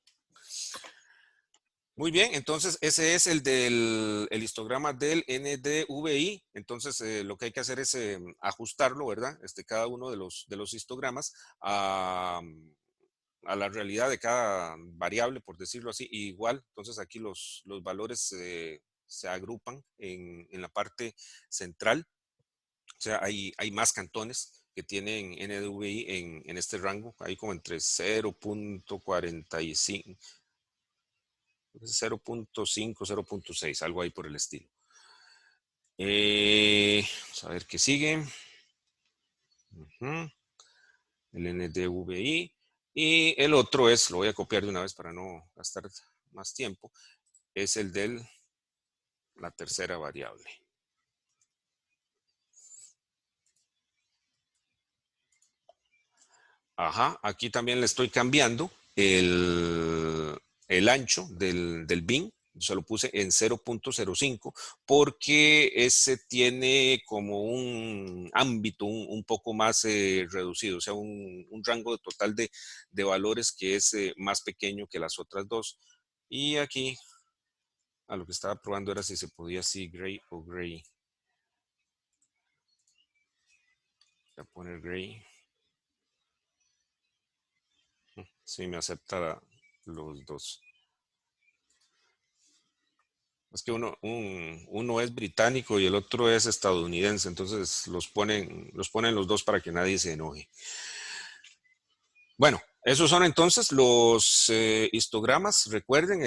Muy bien, entonces ese es el histograma del NDVI. Entonces lo que hay que hacer es ajustarlo, ¿verdad? Cada uno de los histogramas a la realidad de cada variable, por decirlo así, y igual. Entonces aquí los valores se agrupan en la parte central. O sea, hay más cantones que tienen NDVI en este rango, ahí como entre 0.45. 0.5, 0.6, algo ahí por el estilo. Vamos a ver qué sigue. El NDVI. Y el otro es, lo voy a copiar de una vez para no gastar más tiempo, es el de la tercera variable. Ajá, aquí también le estoy cambiando el ancho del bin. Se lo puse en 0.05 porque ese tiene como un ámbito un poco más reducido, o sea, un rango total de valores que es más pequeño que las otras dos. Y aquí, a lo que estaba probando era si se podía así, gray o gray. Voy a poner gray. Sí, me acepta los dos. Es que uno es británico y el otro es estadounidense, entonces los ponen los dos para que nadie se enoje. Bueno, esos son entonces los histogramas. Recuerden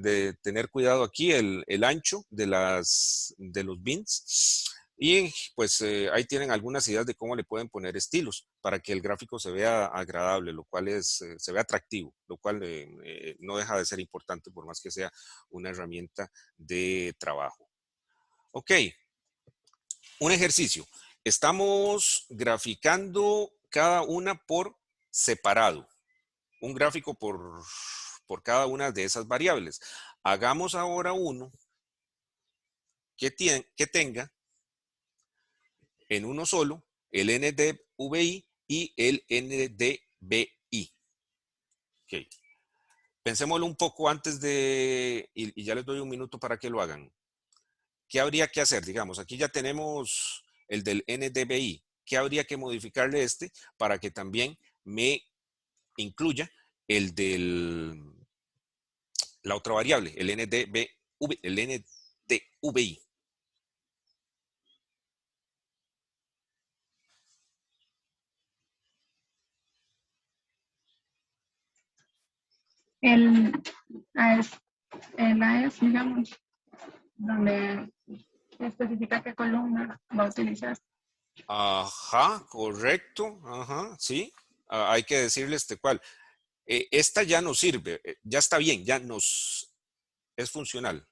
de tener cuidado aquí el ancho de los bins. Y pues ahí tienen algunas ideas de cómo le pueden poner estilos para que el gráfico se vea agradable, lo cual se ve atractivo, lo cual no deja de ser importante por más que sea una herramienta de trabajo. Ok, un ejercicio. Estamos graficando cada una por separado. Un gráfico por cada una de esas variables. Hagamos ahora uno que tenga en uno solo el NDVI y el NDVI. Ok. Pensémoslo un poco antes y ya les doy un minuto para que lo hagan. ¿Qué habría que hacer? Digamos, aquí ya tenemos el del NDVI. ¿Qué habría que modificarle para que también me incluya el la otra variable, el NDVI? El AES, el AES, digamos, donde especifica qué columna va a utilizar. Ajá, correcto. Ajá, sí. Hay que decirle cuál. Esta ya nos sirve, ya está bien, es funcional.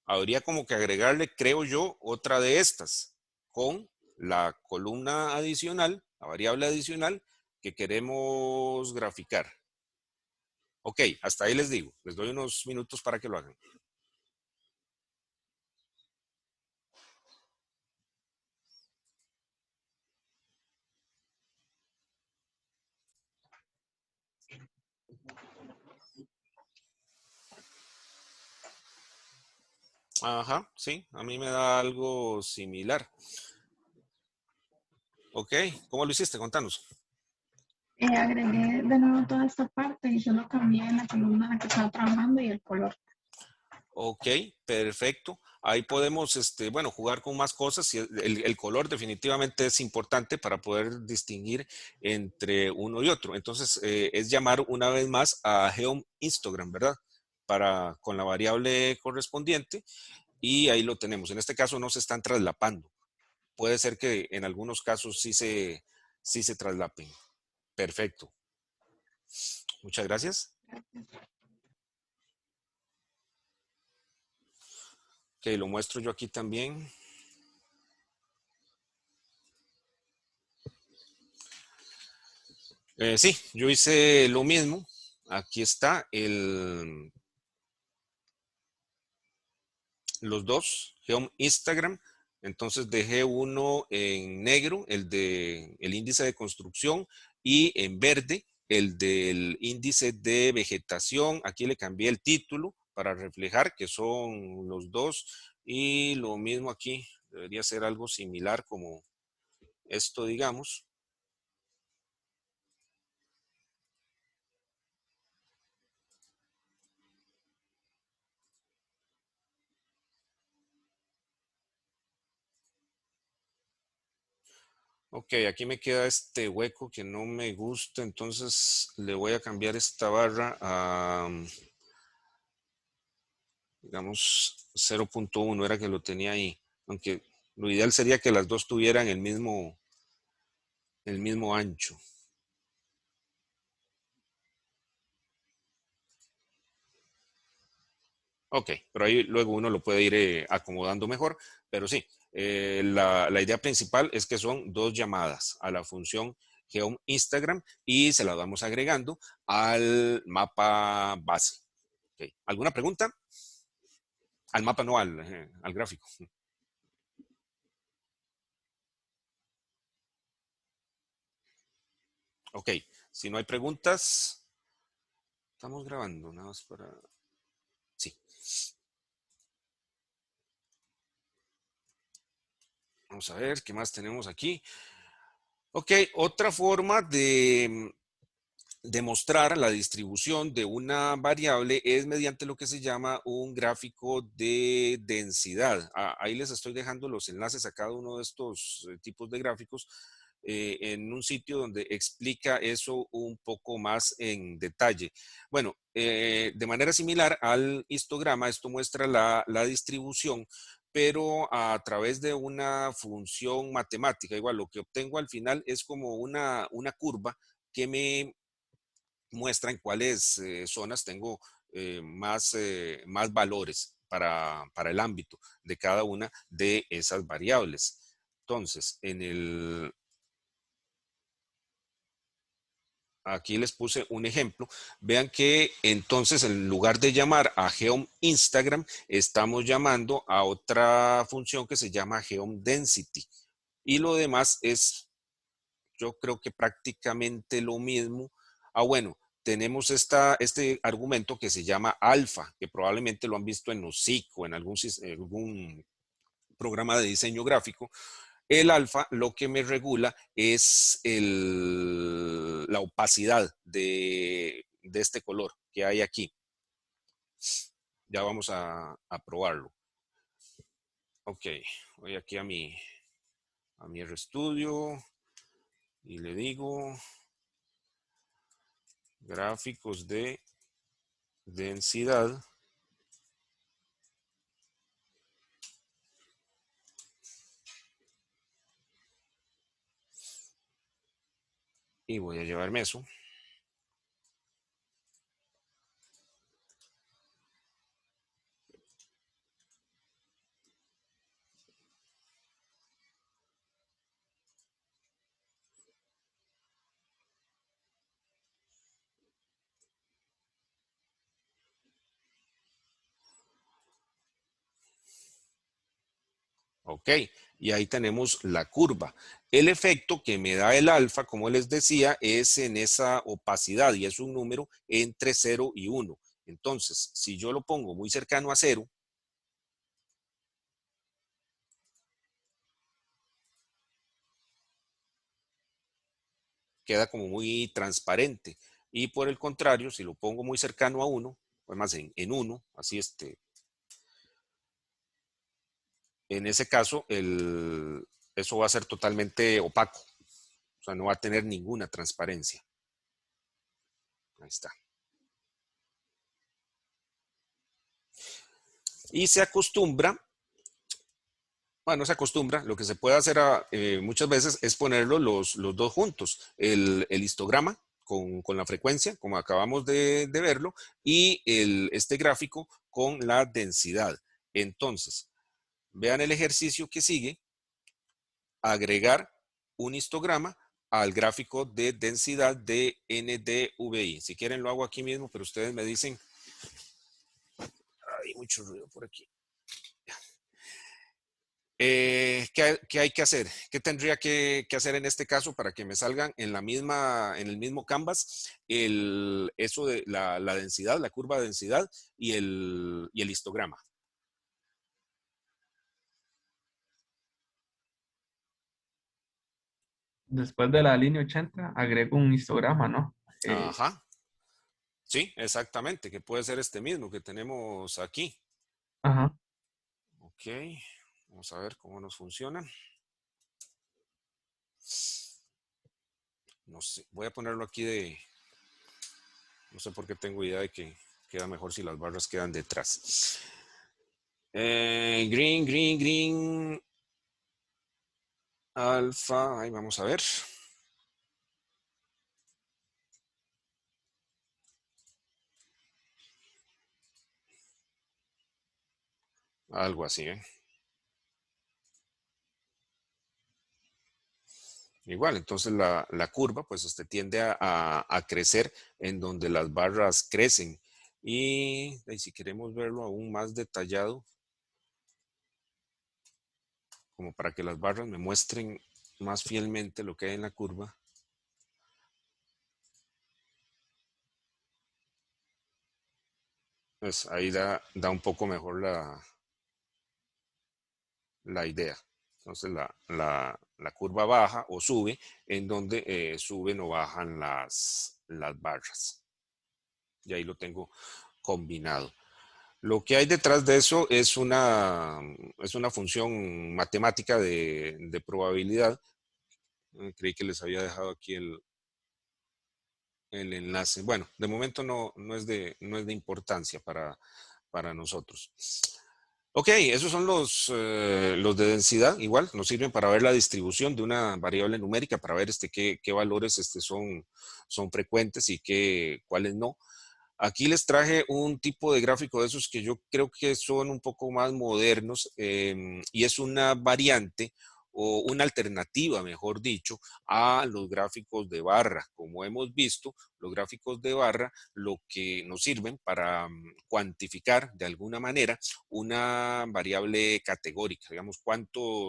Habría como que agregarle, creo yo, otra de estas con la columna adicional, la variable adicional que queremos graficar. Ok, hasta ahí les digo. Les doy unos minutos para que lo hagan. Ajá, sí, a mí me da algo similar. Ok, ¿cómo lo hiciste? Contanos. Agregué de nuevo toda esta parte y solo cambié la columna en la que estaba trabajando y el color. Ok, perfecto. Ahí podemos, bueno, jugar con más cosas. Y el color definitivamente es importante para poder distinguir entre uno y otro. Entonces, es llamar una vez más a Geom Histogram, ¿verdad? Con la variable correspondiente y ahí lo tenemos. En este caso no se están traslapando. Puede ser que en algunos casos sí se traslapen. Perfecto. Muchas gracias. Ok, lo muestro yo aquí también. Sí, yo hice lo mismo. Aquí está los dos, Geom Instagram. Entonces dejé uno en negro, el índice de construcción, y en verde, el del índice de vegetación. Aquí le cambié el título para reflejar que son los dos. Y lo mismo aquí, debería ser algo similar como esto, digamos. Ok, aquí me queda este hueco que no me gusta, entonces le voy a cambiar esta barra a, digamos, 0.1, era que lo tenía ahí. Aunque lo ideal sería que las dos tuvieran el mismo ancho. Ok, pero ahí luego uno lo puede ir acomodando mejor, pero sí, la idea principal es que son dos llamadas a la función Geom Instagram y se las vamos agregando al mapa base. Ok, ¿alguna pregunta? Al mapa, no al gráfico. Ok, si no hay preguntas, estamos grabando, nada más para... Sí. Vamos a ver, ¿qué más tenemos aquí? Ok, otra forma de demostrar la distribución de una variable es mediante lo que se llama un gráfico de densidad. Ahí les estoy dejando los enlaces a cada uno de estos tipos de gráficos en un sitio donde explica eso un poco más en detalle. Bueno, de manera similar al histograma, esto muestra la distribución, pero a través de una función matemática. Igual, lo que obtengo al final es como una curva que me muestra en cuáles zonas tengo más valores para el ámbito de cada una de esas variables. Entonces, aquí les puse un ejemplo. Vean que entonces en lugar de llamar a Geom Instagram, estamos llamando a otra función que se llama Geom Density. Y lo demás es, yo creo que prácticamente lo mismo. Bueno, tenemos este argumento que se llama alfa, que probablemente lo han visto en OSIC o en algún programa de diseño gráfico. El alfa lo que me regula es la opacidad de este color que hay aquí. Ya vamos a probarlo. Ok, voy aquí a mi RStudio y le digo gráficos de densidad. Y voy a llevarme eso. Ok, y ahí tenemos la curva. El efecto que me da el alfa, como les decía, es en esa opacidad y es un número entre 0 y 1. Entonces, si yo lo pongo muy cercano a 0, queda como muy transparente. Y por el contrario, si lo pongo muy cercano a 1, pues más en 1, así en ese caso, eso va a ser totalmente opaco. O sea, no va a tener ninguna transparencia. Ahí está. Y se acostumbra, bueno, no se acostumbra, lo que se puede hacer muchas veces es ponerlo los dos juntos, el histograma con la frecuencia, como acabamos de verlo, y este gráfico con la densidad. Entonces, vean el ejercicio que sigue, agregar un histograma al gráfico de densidad de NDVI. Si quieren lo hago aquí mismo, pero ustedes me dicen, hay mucho ruido por aquí. ¿Qué hay que hacer? ¿Qué tendría que hacer en este caso para que me salgan en el mismo canvas eso de la densidad, la curva de densidad y el histograma? Después de la línea 80 agrego un histograma, ¿no? Ajá. Sí, exactamente, que puede ser este mismo que tenemos aquí. Ajá. Ok, vamos a ver cómo nos funciona. No sé, voy a ponerlo aquí no sé por qué tengo idea de que queda mejor si las barras quedan detrás. Green, alfa, ahí vamos a ver. Algo así, ¿eh? Igual, entonces la curva pues tiende a crecer en donde las barras crecen. Y si queremos verlo aún más detallado, como para que las barras me muestren más fielmente lo que hay en la curva. Pues ahí da un poco mejor la idea. Entonces la curva baja o sube, en donde suben o bajan las barras. Y ahí lo tengo combinado. Lo que hay detrás de eso es una función matemática de probabilidad. Creí que les había dejado aquí el enlace. Bueno, de momento no es de importancia para nosotros. Ok, esos son los de densidad. Igual nos sirven para ver la distribución de una variable numérica, para ver qué valores son frecuentes y cuáles no. Aquí les traje un tipo de gráfico de esos que yo creo que son un poco más modernos, y es una variante o una alternativa, mejor dicho, a los gráficos de barra. Como hemos visto, los gráficos de barra lo que nos sirven para cuantificar de alguna manera una variable categórica, digamos, cuántas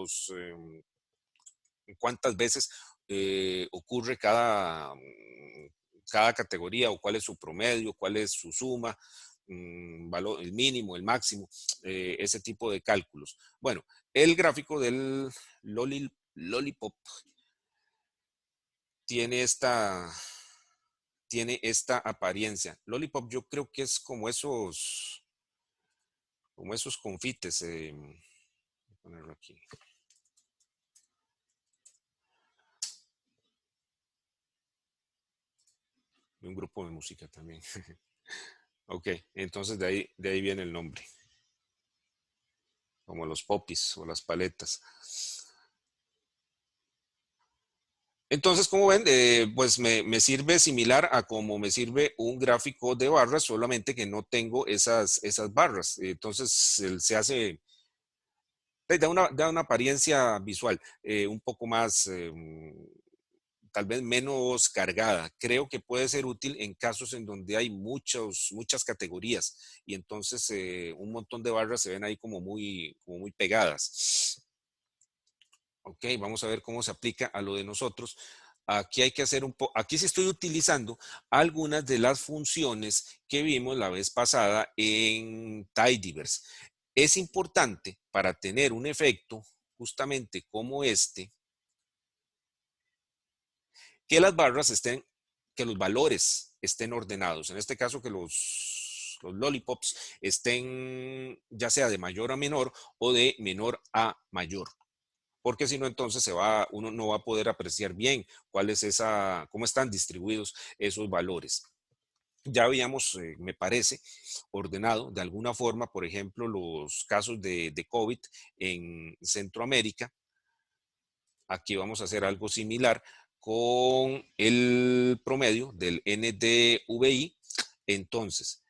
veces ocurre cada categoría, o cuál es su promedio, cuál es su suma, valor, el mínimo, el máximo, ese tipo de cálculos. Bueno, el gráfico del Lollipop tiene esta apariencia. Lollipop yo creo que es como esos confites. Voy a ponerlo aquí. De un grupo de música también. Ok, entonces de ahí viene el nombre. Como los popis o las paletas. Entonces, como ven, pues me sirve similar a como me sirve un gráfico de barras, solamente que no tengo esas barras. Entonces, se hace, da una apariencia visual un poco más, tal vez menos cargada. Creo que puede ser útil en casos en donde hay muchas categorías y entonces un montón de barras se ven ahí como muy pegadas. Ok, vamos a ver cómo se aplica a lo de nosotros. Aquí hay que hacer aquí sí estoy utilizando algunas de las funciones que vimos la vez pasada en Tidyverse. Es importante para tener un efecto justamente como que las barras que los valores estén ordenados. En este caso, que los lollipops estén ya sea de mayor a menor o de menor a mayor. Porque si no, entonces uno no va a poder apreciar bien cómo están distribuidos esos valores. Ya habíamos, me parece, ordenado de alguna forma, por ejemplo, los casos de COVID en Centroamérica. Aquí vamos a hacer algo similar con el promedio del NDVI. Entonces,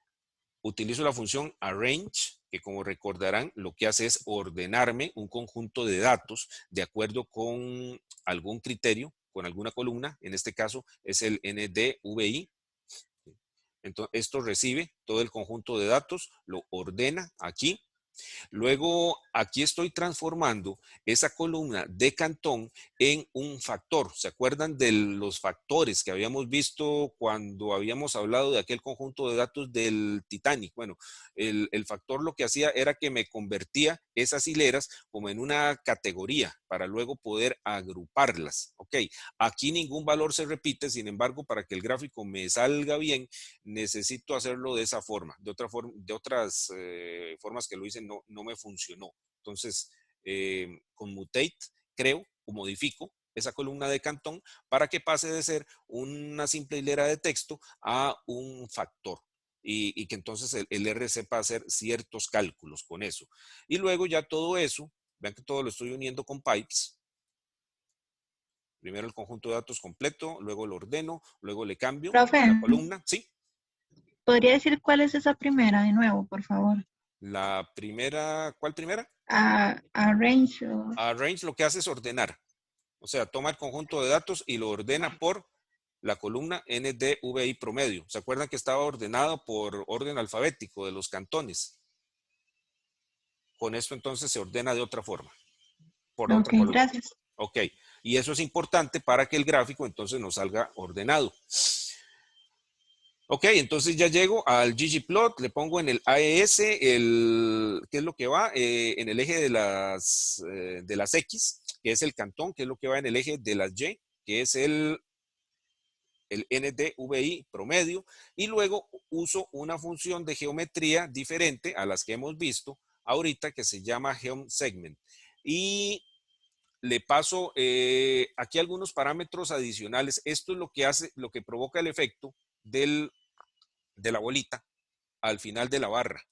utilizo la función arrange, que como recordarán, lo que hace es ordenarme un conjunto de datos de acuerdo con algún criterio, con alguna columna. En este caso es el NDVI. Entonces, esto recibe todo el conjunto de datos, lo ordena aquí. Luego, aquí estoy transformando esa columna de Cantón en un factor. ¿Se acuerdan de los factores que habíamos visto cuando habíamos hablado de aquel conjunto de datos del Titanic? Bueno, el factor lo que hacía era que me convertía esas hileras como en una categoría para luego poder agruparlas. Ok, aquí ningún valor se repite, sin embargo, para que el gráfico me salga bien, necesito hacerlo de esa forma. De otras formas que lo hice no me funcionó. Entonces, con mutate creo o modifico esa columna de Cantón para que pase de ser una simple hilera de texto a un factor. Y que entonces el R sepa hacer ciertos cálculos con eso. Y luego ya todo eso, vean que todo lo estoy uniendo con pipes. Primero el conjunto de datos completo, luego lo ordeno, luego le cambio Profe, la columna. ¿Sí? ¿podría decir cuál es esa primera de nuevo, por favor? La primera, ¿cuál primera? Arrange. O- Arrange lo que hace es ordenar. O sea, toma el conjunto de datos y lo ordena por la columna NDVI promedio. ¿Se acuerdan que estaba ordenado por orden alfabético de los cantones? Con esto entonces se ordena de otra forma, por Ok, otra columna. gracias. Ok, y eso es importante para que el gráfico entonces nos salga ordenado. Ok, entonces ya llego al ggplot, le pongo en el AES, ¿qué es lo que va? En el eje de las X, que es el cantón, que es lo que va en el eje de las Y, que es el NDVI promedio, y luego uso una función de geometría diferente a las que hemos visto ahorita, que se llama geoSegment. Y le paso aquí algunos parámetros adicionales. Esto es lo que hace, lo que provoca el efecto de la bolita al final de la barra.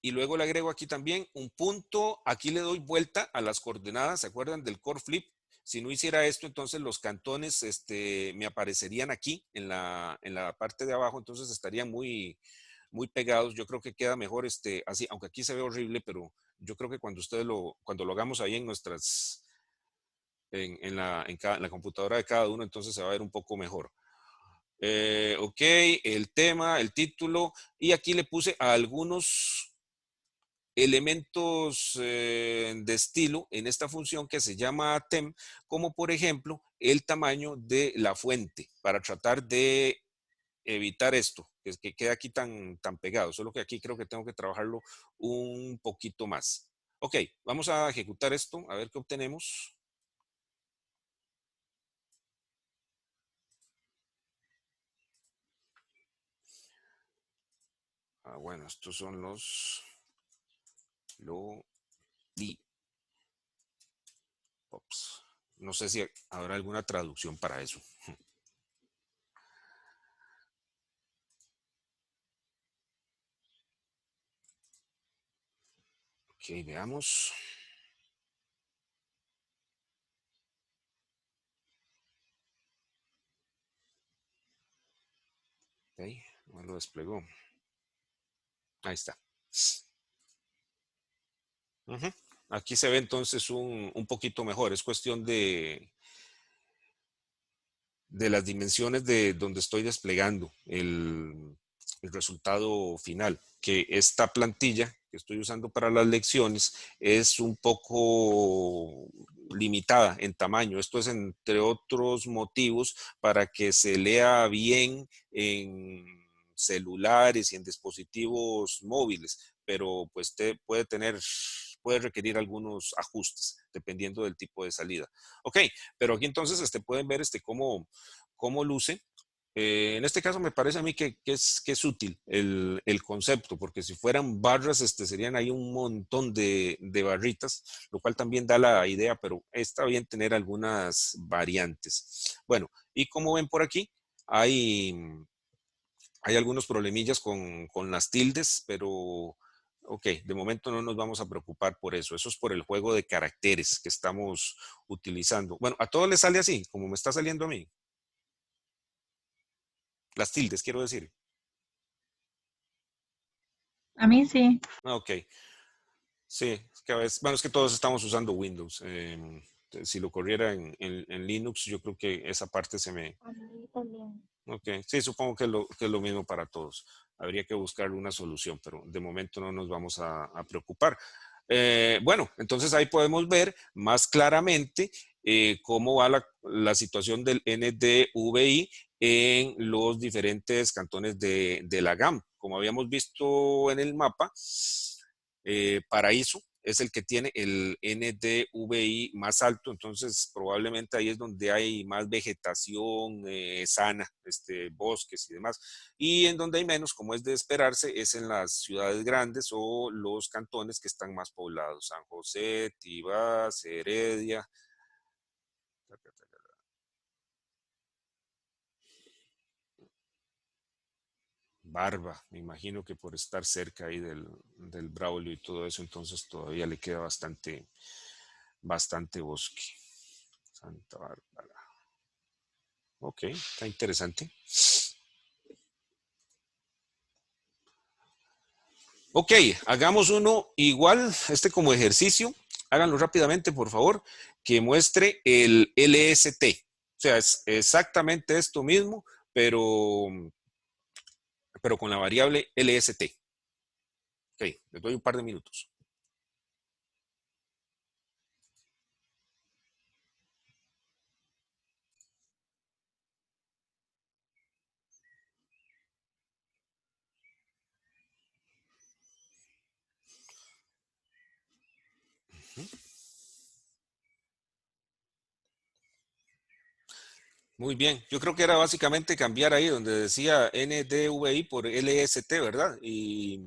Y luego le agrego aquí también un punto. Aquí le doy vuelta a las coordenadas. ¿Se acuerdan del core flip? Si no hiciera esto, entonces los cantones me aparecerían aquí en la parte de abajo. Entonces estarían muy pegados. Yo creo que queda mejor así, aunque aquí se ve horrible, pero yo creo que cuando lo hagamos ahí en nuestras, en la computadora de cada uno, entonces se va a ver un poco mejor. Ok, el tema, el título, y aquí le puse a algunos elementos de estilo en esta función que se llama tem, como por ejemplo el tamaño de la fuente, para tratar de evitar esto, que quede aquí tan pegado, solo que aquí creo que tengo que trabajarlo un poquito más. Ok, vamos a ejecutar esto, a ver qué obtenemos. Bueno, estos son los lollipops. No sé si habrá alguna traducción para eso. Ok, veamos. Ok, no lo desplegó. Ahí está. Ujú. Aquí se ve entonces un poquito mejor. Es cuestión de las dimensiones de donde estoy desplegando el resultado final, que esta plantilla que estoy usando para las lecciones es un poco limitada en tamaño. Esto es, entre otros motivos, para que se lea bien en celulares y en dispositivos móviles, pero pues puede requerir algunos ajustes dependiendo del tipo de salida. Ok, pero aquí entonces pueden ver cómo luce. En este caso me parece a mí que es útil el concepto, porque si fueran barras, serían ahí un montón de barritas, lo cual también da la idea, pero está bien tener algunas variantes. Bueno, y como ven por aquí, hay, hay algunos problemillas con las tildes, pero ok, de momento no nos vamos a preocupar por eso. Eso es por el juego de caracteres que estamos utilizando. Bueno, a todos les sale así, como me está saliendo a mí. Las tildes, quiero decir. A mí sí. Ok, sí, es que a veces, bueno, es que todos estamos usando Windows. Si lo corriera en Linux, yo creo que esa parte se me... A mí también. Ok, sí, supongo que es lo mismo para todos. Habría que buscar una solución, pero de momento no nos vamos a preocupar. Bueno, entonces ahí podemos ver más claramente cómo va la situación del NDVI en los diferentes cantones de la GAM. Como habíamos visto en el mapa, Paraíso es el que tiene el NDVI más alto, entonces probablemente ahí es donde hay más vegetación sana, bosques y demás. Y en donde hay menos, como es de esperarse, es en las ciudades grandes o los cantones que están más poblados: San José, Tibás, Heredia. Barba, me imagino que por estar cerca ahí del Braulio y todo eso, entonces todavía le queda bastante bosque. Santa Bárbara. Ok, está interesante. Ok, hagamos uno igual, como ejercicio. Háganlo rápidamente, por favor, que muestre el LST. O sea, es exactamente esto mismo, pero con la variable LST. Ok, les doy un par de minutos. Muy bien, yo creo que era básicamente cambiar ahí donde decía NDVI por LST, ¿verdad? Y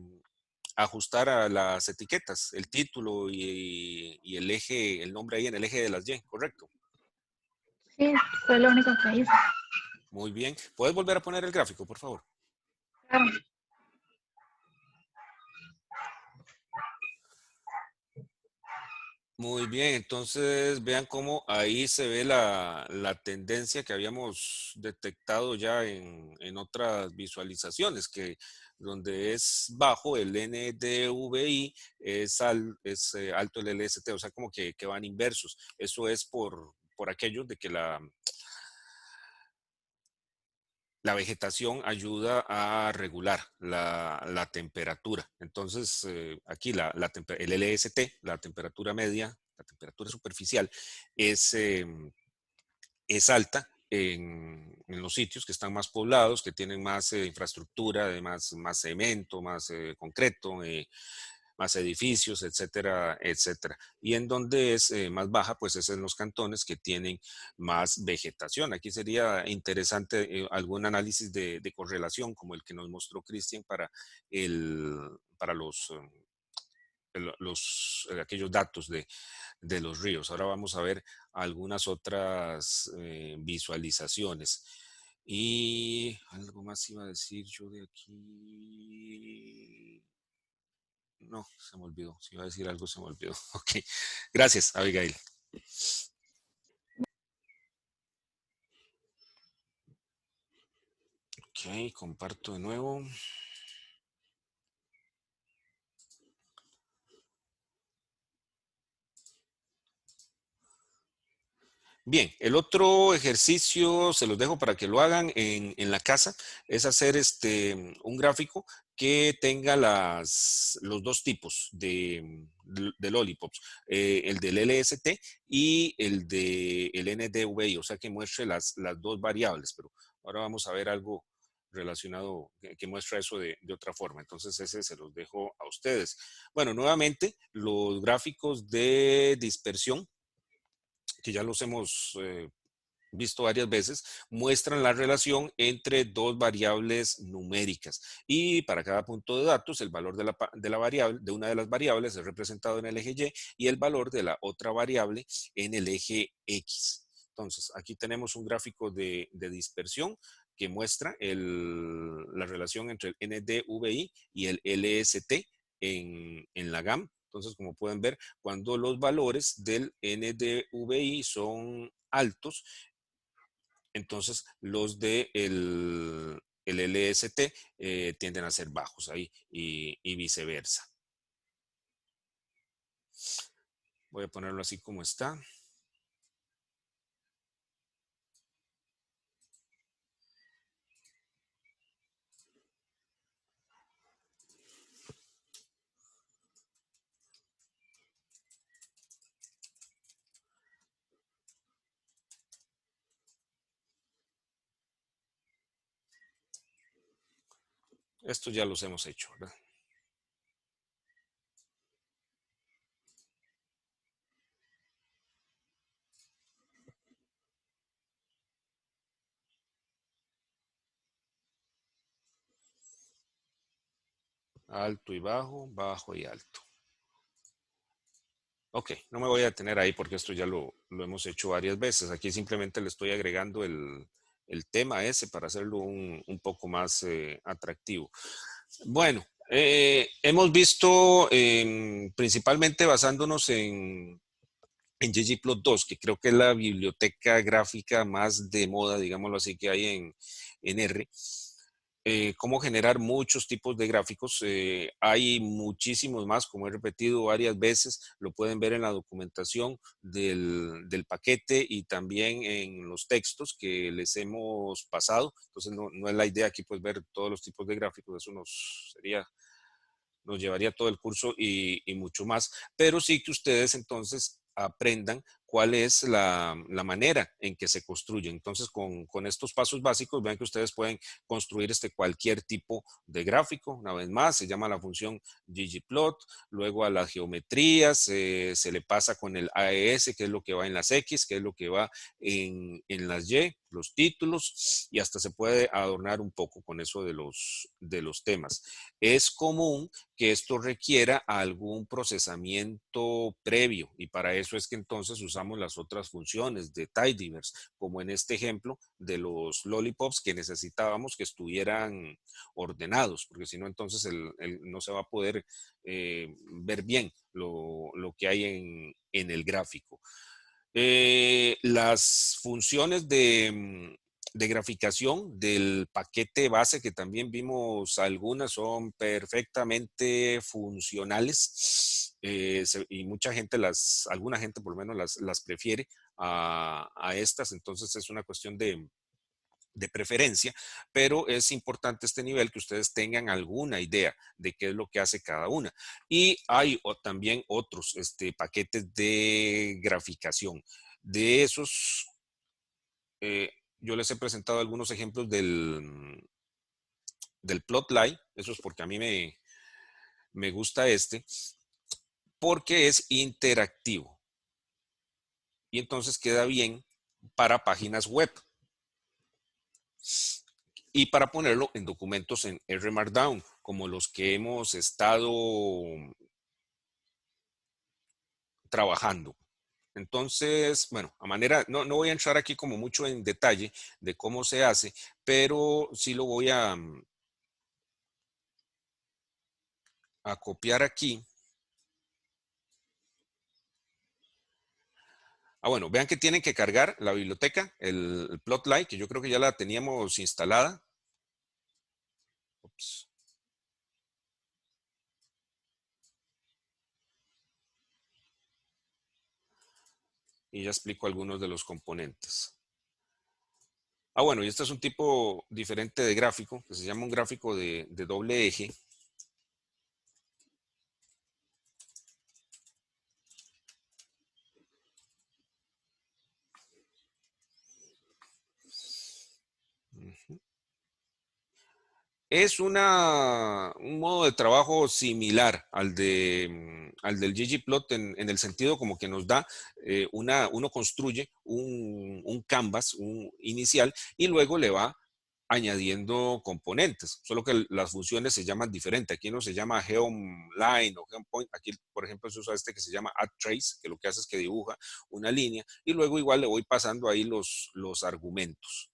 ajustar a las etiquetas, el título y el eje, el nombre ahí en el eje de las Y, ¿correcto? Sí, fue lo único que hice. Muy bien. ¿Puedes volver a poner el gráfico, por favor? Claro. Muy bien, entonces vean cómo ahí se ve la tendencia que habíamos detectado ya en otras visualizaciones, que donde es bajo el NDVI es alto el LST, o sea, como que van inversos. Eso es por aquello de que la vegetación ayuda a regular la temperatura. Entonces, aquí el LST, la temperatura media, la temperatura superficial, es alta en los sitios que están más poblados, que tienen más infraestructura, más cemento, más concreto, más edificios, etcétera, etcétera. Y en donde es más baja, pues es en los cantones que tienen más vegetación. Aquí sería interesante algún análisis de correlación como el que nos mostró Cristian para aquellos datos de los ríos. Ahora vamos a ver algunas otras visualizaciones. Y algo más iba a decir yo de aquí. No, se me olvidó. Si iba a decir algo, se me olvidó. Ok. Gracias, Abigail. Ok, comparto de nuevo. Bien, el otro ejercicio se los dejo para que lo hagan en la casa, es hacer un gráfico que tenga los dos tipos de lollipops, el del LST y el del NDVI, o sea que muestre las dos variables, pero ahora vamos a ver algo relacionado que muestra eso de otra forma. Entonces ese se los dejo a ustedes. Bueno, nuevamente los gráficos de dispersión que ya los hemos visto varias veces, muestran la relación entre dos variables numéricas. Y para cada punto de datos, el valor de la variable, de una de las variables es representado en el eje Y y el valor de la otra variable en el eje X. Entonces, aquí tenemos un gráfico de dispersión que muestra la relación entre el NDVI y el LST en la GAM. Entonces, como pueden ver, cuando los valores del NDVI son altos, entonces los de el LST tienden a ser bajos ahí y viceversa. Voy a ponerlo así como está. Estos ya los hemos hecho, ¿verdad? Alto y bajo, bajo y alto. Ok, no me voy a detener ahí porque esto ya lo hemos hecho varias veces. Aquí simplemente le estoy agregando el tema ese para hacerlo un poco más atractivo. Bueno, hemos visto principalmente basándonos en ggplot2, que creo que es la biblioteca gráfica más de moda, digámoslo así, que hay en R. cómo generar muchos tipos de gráficos. Hay muchísimos más, como he repetido varias veces, lo pueden ver en la documentación del paquete y también en los textos que les hemos pasado. Entonces no es la idea aquí pues ver todos los tipos de gráficos, eso nos llevaría todo el curso y mucho más, pero sí que ustedes entonces aprendan cuál es la manera en que se construye. Entonces, con estos pasos básicos, vean que ustedes pueden construir cualquier tipo de gráfico. Una vez más, se llama la función ggplot, luego a las geometrías, se le pasa con el AES, que es lo que va en las X, que es lo que va en las Y, los títulos, y hasta se puede adornar un poco con eso de los temas. Es común que esto requiera algún procesamiento previo y para eso es que entonces usamos las otras funciones de tidyverse, como en este ejemplo de los lollipops que necesitábamos que estuvieran ordenados, porque si no entonces no se va a poder ver bien lo que hay en el gráfico. Las funciones de graficación del paquete base, que también vimos algunas, son perfectamente funcionales y mucha gente alguna gente por lo menos las prefiere a estas, entonces es una cuestión de preferencia, pero es importante este nivel que ustedes tengan alguna idea de qué es lo que hace cada una. Y hay también otros paquetes de graficación. De esos, yo les he presentado algunos ejemplos del Plotly, eso es porque a mí me gusta porque es interactivo. Y entonces queda bien para páginas web. Y para ponerlo en documentos en R Markdown, como los que hemos estado trabajando. Entonces, bueno, no voy a entrar aquí como mucho en detalle de cómo se hace, pero sí lo voy a copiar aquí. Bueno, vean que tienen que cargar la biblioteca, el Plotly, que yo creo que ya la teníamos instalada. Ups. Y ya explico algunos de los componentes. Bueno, y este es un tipo diferente de gráfico, que se llama un gráfico de doble eje. Es un modo de trabajo similar al del ggplot en el sentido como que nos da, uno construye un canvas inicial y luego le va añadiendo componentes, solo que las funciones se llaman diferente. Aquí no se llama geomLine o geomPoint. Aquí, por ejemplo, se usa que se llama addTrace, que lo que hace es que dibuja una línea y luego igual le voy pasando ahí los argumentos.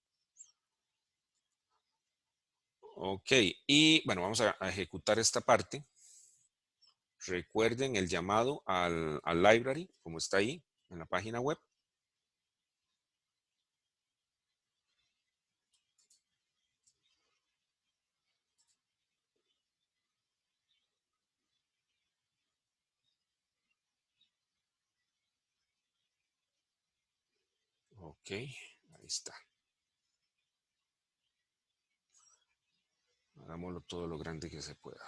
Ok, y bueno, vamos a ejecutar esta parte. Recuerden el llamado al library, como está ahí en la página web. Ok, ahí está. Hagámoslo todo lo grande que se pueda.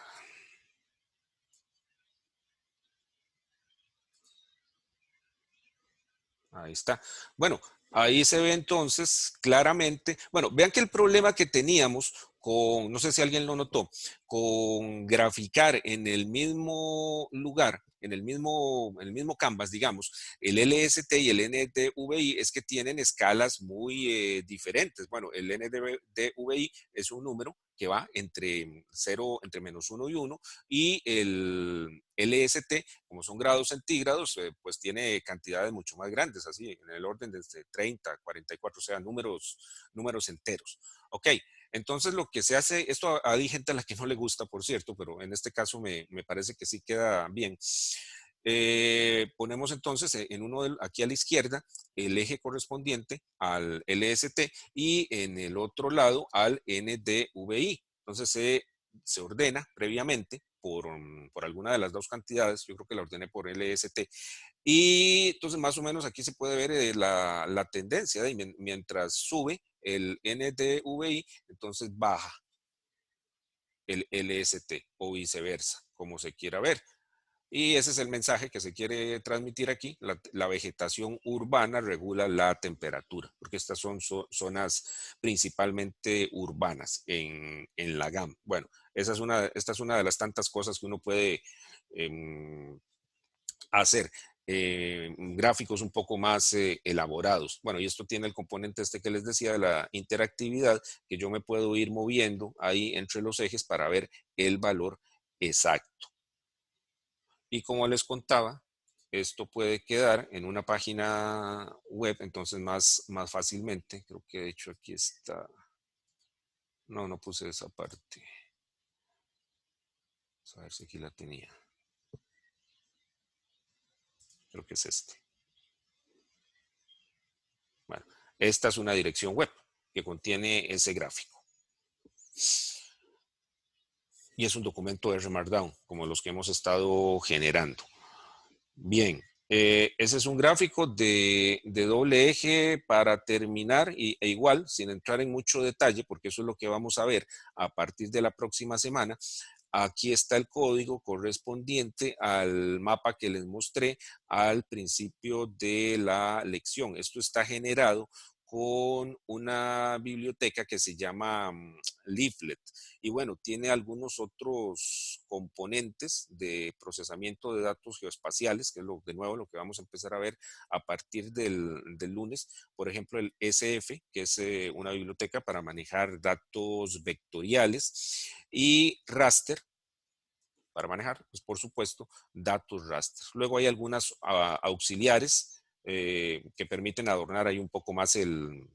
Ahí está. Bueno, ahí se ve entonces claramente. Bueno, vean que el problema que teníamos no sé si alguien lo notó, con graficar en el mismo lugar, en el mismo canvas, digamos, el LST y el NDVI es que tienen escalas muy diferentes. Bueno, el NDVI es un número que va entre -1 y 1, y el LST, como son grados centígrados, pues tiene cantidades mucho más grandes, así en el orden desde 30, 44, o sea, números enteros. Ok, entonces lo que se hace, esto hay gente a la que no le gusta, por cierto, pero en este caso me parece que sí queda bien. Ponemos entonces aquí a la izquierda el eje correspondiente al LST y en el otro lado al NDVI. Entonces se ordena previamente por alguna de las dos cantidades. Yo creo que la ordené por LST. Y entonces más o menos aquí se puede ver la tendencia. Mientras sube el NDVI, entonces baja el LST o viceversa, como se quiera ver. Y ese es el mensaje que se quiere transmitir aquí. La vegetación urbana regula la temperatura, porque estas son zonas principalmente urbanas en la GAM. Bueno, esta es una de las tantas cosas que uno puede hacer. Gráficos un poco más elaborados. Bueno, y esto tiene el componente este que les decía de la interactividad, que yo me puedo ir moviendo ahí entre los ejes para ver el valor exacto. Y como les contaba, esto puede quedar en una página web, entonces más fácilmente. Creo que de hecho aquí está. No puse esa parte. Vamos a ver si aquí la tenía. Creo que es este. Bueno, esta es una dirección web que contiene ese gráfico. Y es un documento de R Markdown, como los que hemos estado generando. Bien, ese es un gráfico de doble eje para terminar e igual, sin entrar en mucho detalle, porque eso es lo que vamos a ver a partir de la próxima semana. Aquí está el código correspondiente al mapa que les mostré al principio de la lección. Esto está generado con una biblioteca que se llama Leaflet. Y bueno, tiene algunos otros componentes de procesamiento de datos geoespaciales, que es de nuevo lo que vamos a empezar a ver a partir del lunes. Por ejemplo, el SF, que es una biblioteca para manejar datos vectoriales, y raster, para manejar, pues por supuesto, datos raster. Luego hay algunas auxiliares que permiten adornar ahí un poco más el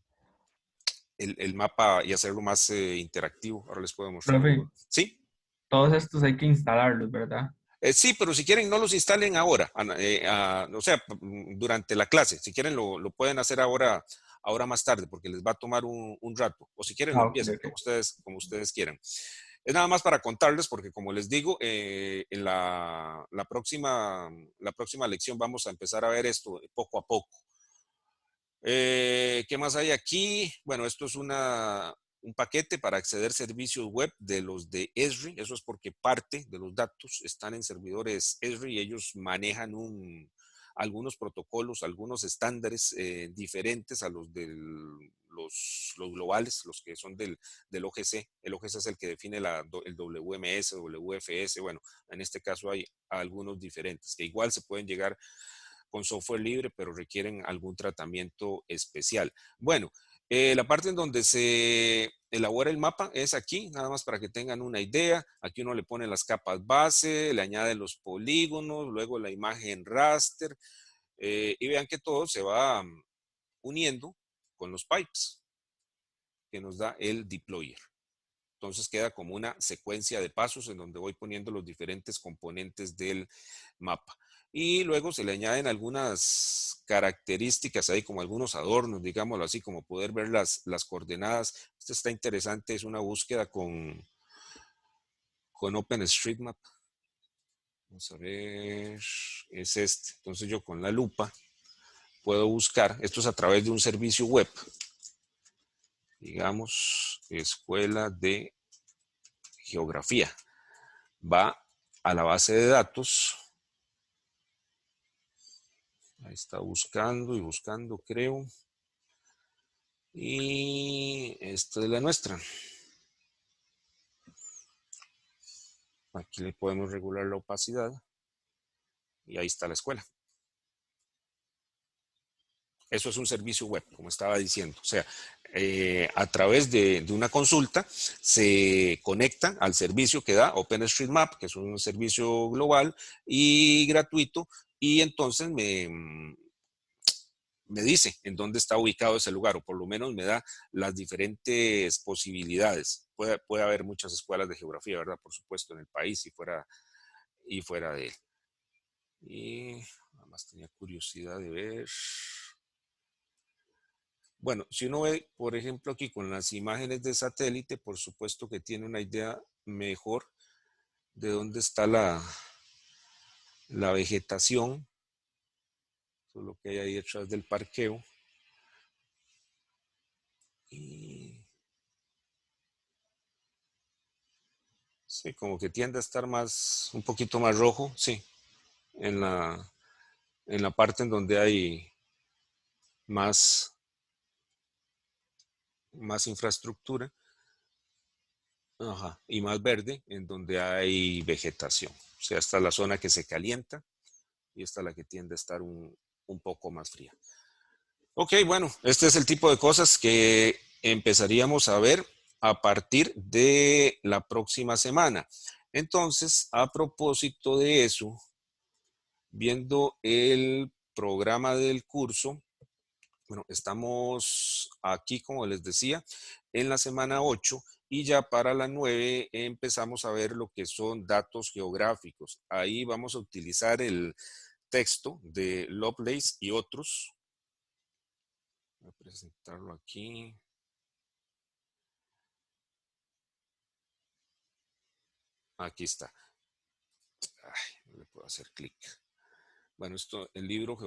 mapa y hacerlo más interactivo. Ahora les puedo mostrar Profe, algo. ¿Sí? todos estos hay que instalarlos, ¿verdad? Sí, pero si quieren no los instalen ahora, o sea, durante la clase. Si quieren lo pueden hacer ahora más tarde, porque les va a tomar un rato. O si quieren lo Ah, ok, empiezan, ok. como ustedes quieran. Es nada más para contarles, porque como les digo, en la próxima lección vamos a empezar a ver esto poco a poco. ¿Qué más hay aquí? Bueno, esto es un paquete para acceder a servicios web de los de Esri. Eso es porque parte de los datos están en servidores Esri y ellos manejan algunos protocolos, algunos estándares diferentes a los de los globales, los que son del OGC. El OGC es el que define el WMS, WFS. Bueno, en este caso hay algunos diferentes que igual se pueden llegar con software libre, pero requieren algún tratamiento especial. Bueno, la parte en donde se elabora el mapa es aquí, nada más para que tengan una idea. Aquí uno le pone las capas base, le añade los polígonos, luego la imagen raster, y vean que todo se va uniendo con los pipes que nos da el deployer. Entonces queda como una secuencia de pasos en donde voy poniendo los diferentes componentes del mapa. Y luego se le añaden algunas características ahí, como algunos adornos, digámoslo así, como poder ver las coordenadas. Esto está interesante, es una búsqueda con OpenStreetMap. Vamos a ver, es este. Entonces yo con la lupa puedo buscar, esto es a través de un servicio web, digamos, Escuela de Geografía. Va a la base de datos. Ahí está buscando y buscando, creo. Y esta es la nuestra. Aquí le podemos regular la opacidad. Y ahí está la escuela. Eso es un servicio web, como estaba diciendo. O sea, a través de una consulta se conecta al servicio que da OpenStreetMap, que es un servicio global y gratuito, y entonces me dice en dónde está ubicado ese lugar, o por lo menos me da las diferentes posibilidades. Puede haber muchas escuelas de geografía, ¿verdad? Por supuesto, en el país y fuera de él. Y nada más tenía curiosidad de ver. Bueno, si uno ve, por ejemplo, aquí con las imágenes de satélite, por supuesto que tiene una idea mejor de dónde está la vegetación, lo que hay ahí detrás del parqueo. Y sí, como que tiende a estar un poquito más rojo, sí, en la parte en donde hay más infraestructura. Ajá, y más verde en donde hay vegetación. O sea, esta es la zona que se calienta y esta es la que tiende a estar un poco más fría. Ok, bueno, este es el tipo de cosas que empezaríamos a ver a partir de la próxima semana. Entonces, a propósito de eso, viendo el programa del curso, bueno, estamos aquí, como les decía, en la semana 8 y ya para la 9 empezamos a ver lo que son datos geográficos. Ahí vamos a utilizar el texto de Lovelace y otros. Voy a presentarlo aquí. Aquí está. Ay, no le puedo hacer clic. Bueno, el libro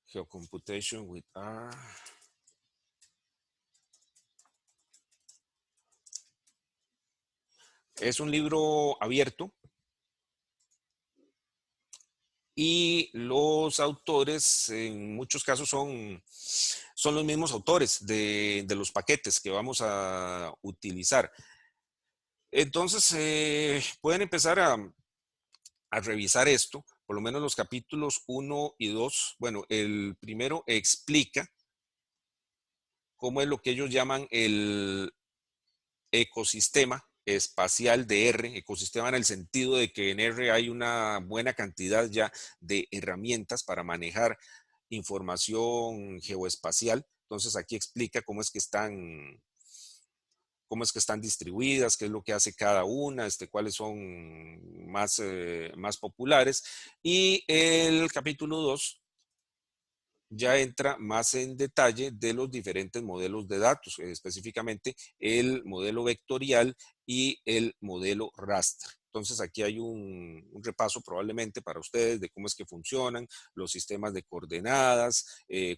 Geocomputation with R. Es un libro abierto y los autores en muchos casos son los mismos autores de los paquetes que vamos a utilizar. Entonces, pueden empezar a revisar esto, por lo menos los capítulos 1 y 2. Bueno, el primero explica cómo es lo que ellos llaman el ecosistema espacial de R, ecosistema en el sentido de que en R hay una buena cantidad ya de herramientas para manejar información geoespacial. Entonces aquí explica cómo es que están distribuidas, qué es lo que hace cada una, cuáles son más populares. Y el capítulo 2 ya entra más en detalle de los diferentes modelos de datos, específicamente el modelo vectorial y el modelo raster. Entonces aquí hay un repaso probablemente para ustedes de cómo es que funcionan los sistemas de coordenadas,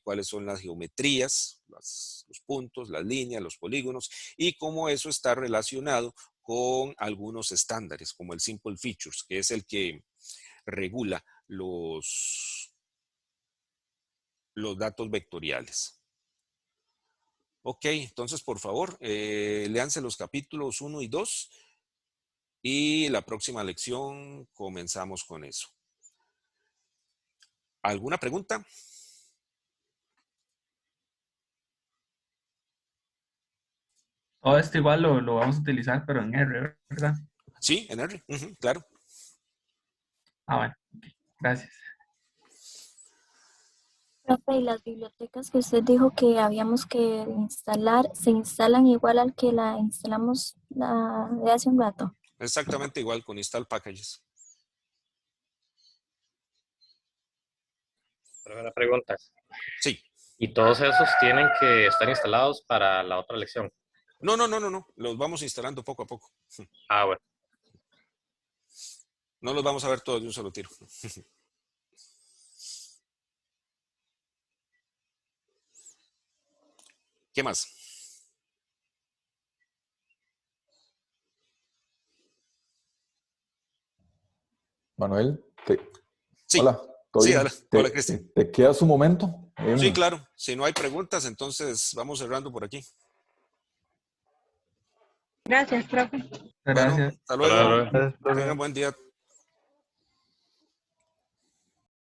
cuáles son las geometrías, los puntos, las líneas, los polígonos y cómo eso está relacionado con algunos estándares como el Simple Features, que es el que regula los datos vectoriales. Ok, entonces por favor, léanse los capítulos 1 y 2 y la próxima lección comenzamos con eso. ¿Alguna pregunta? Todo esto igual lo vamos a utilizar, pero en R, ¿verdad? Sí, en R, claro. Ah, bueno, okay. Gracias. Profe, y las bibliotecas que usted dijo que habíamos que instalar, ¿se instalan igual al que la instalamos de hace un rato? Exactamente igual con install packages. Pero una pregunta. Sí. ¿Y todos esos tienen que estar instalados para la otra lección? No. Los vamos instalando poco a poco. Ah, bueno. No los vamos a ver todos de un solo tiro. ¿Qué más? Manuel, Sí. hola, ¿todo Sí, bien? hola. Hola, Cristian. ¿Te quedas un momento? Sí, claro. Si no hay preguntas, entonces vamos cerrando por aquí. Gracias, profe. Gracias. Bueno, hasta luego. Hola, Tengan buen día.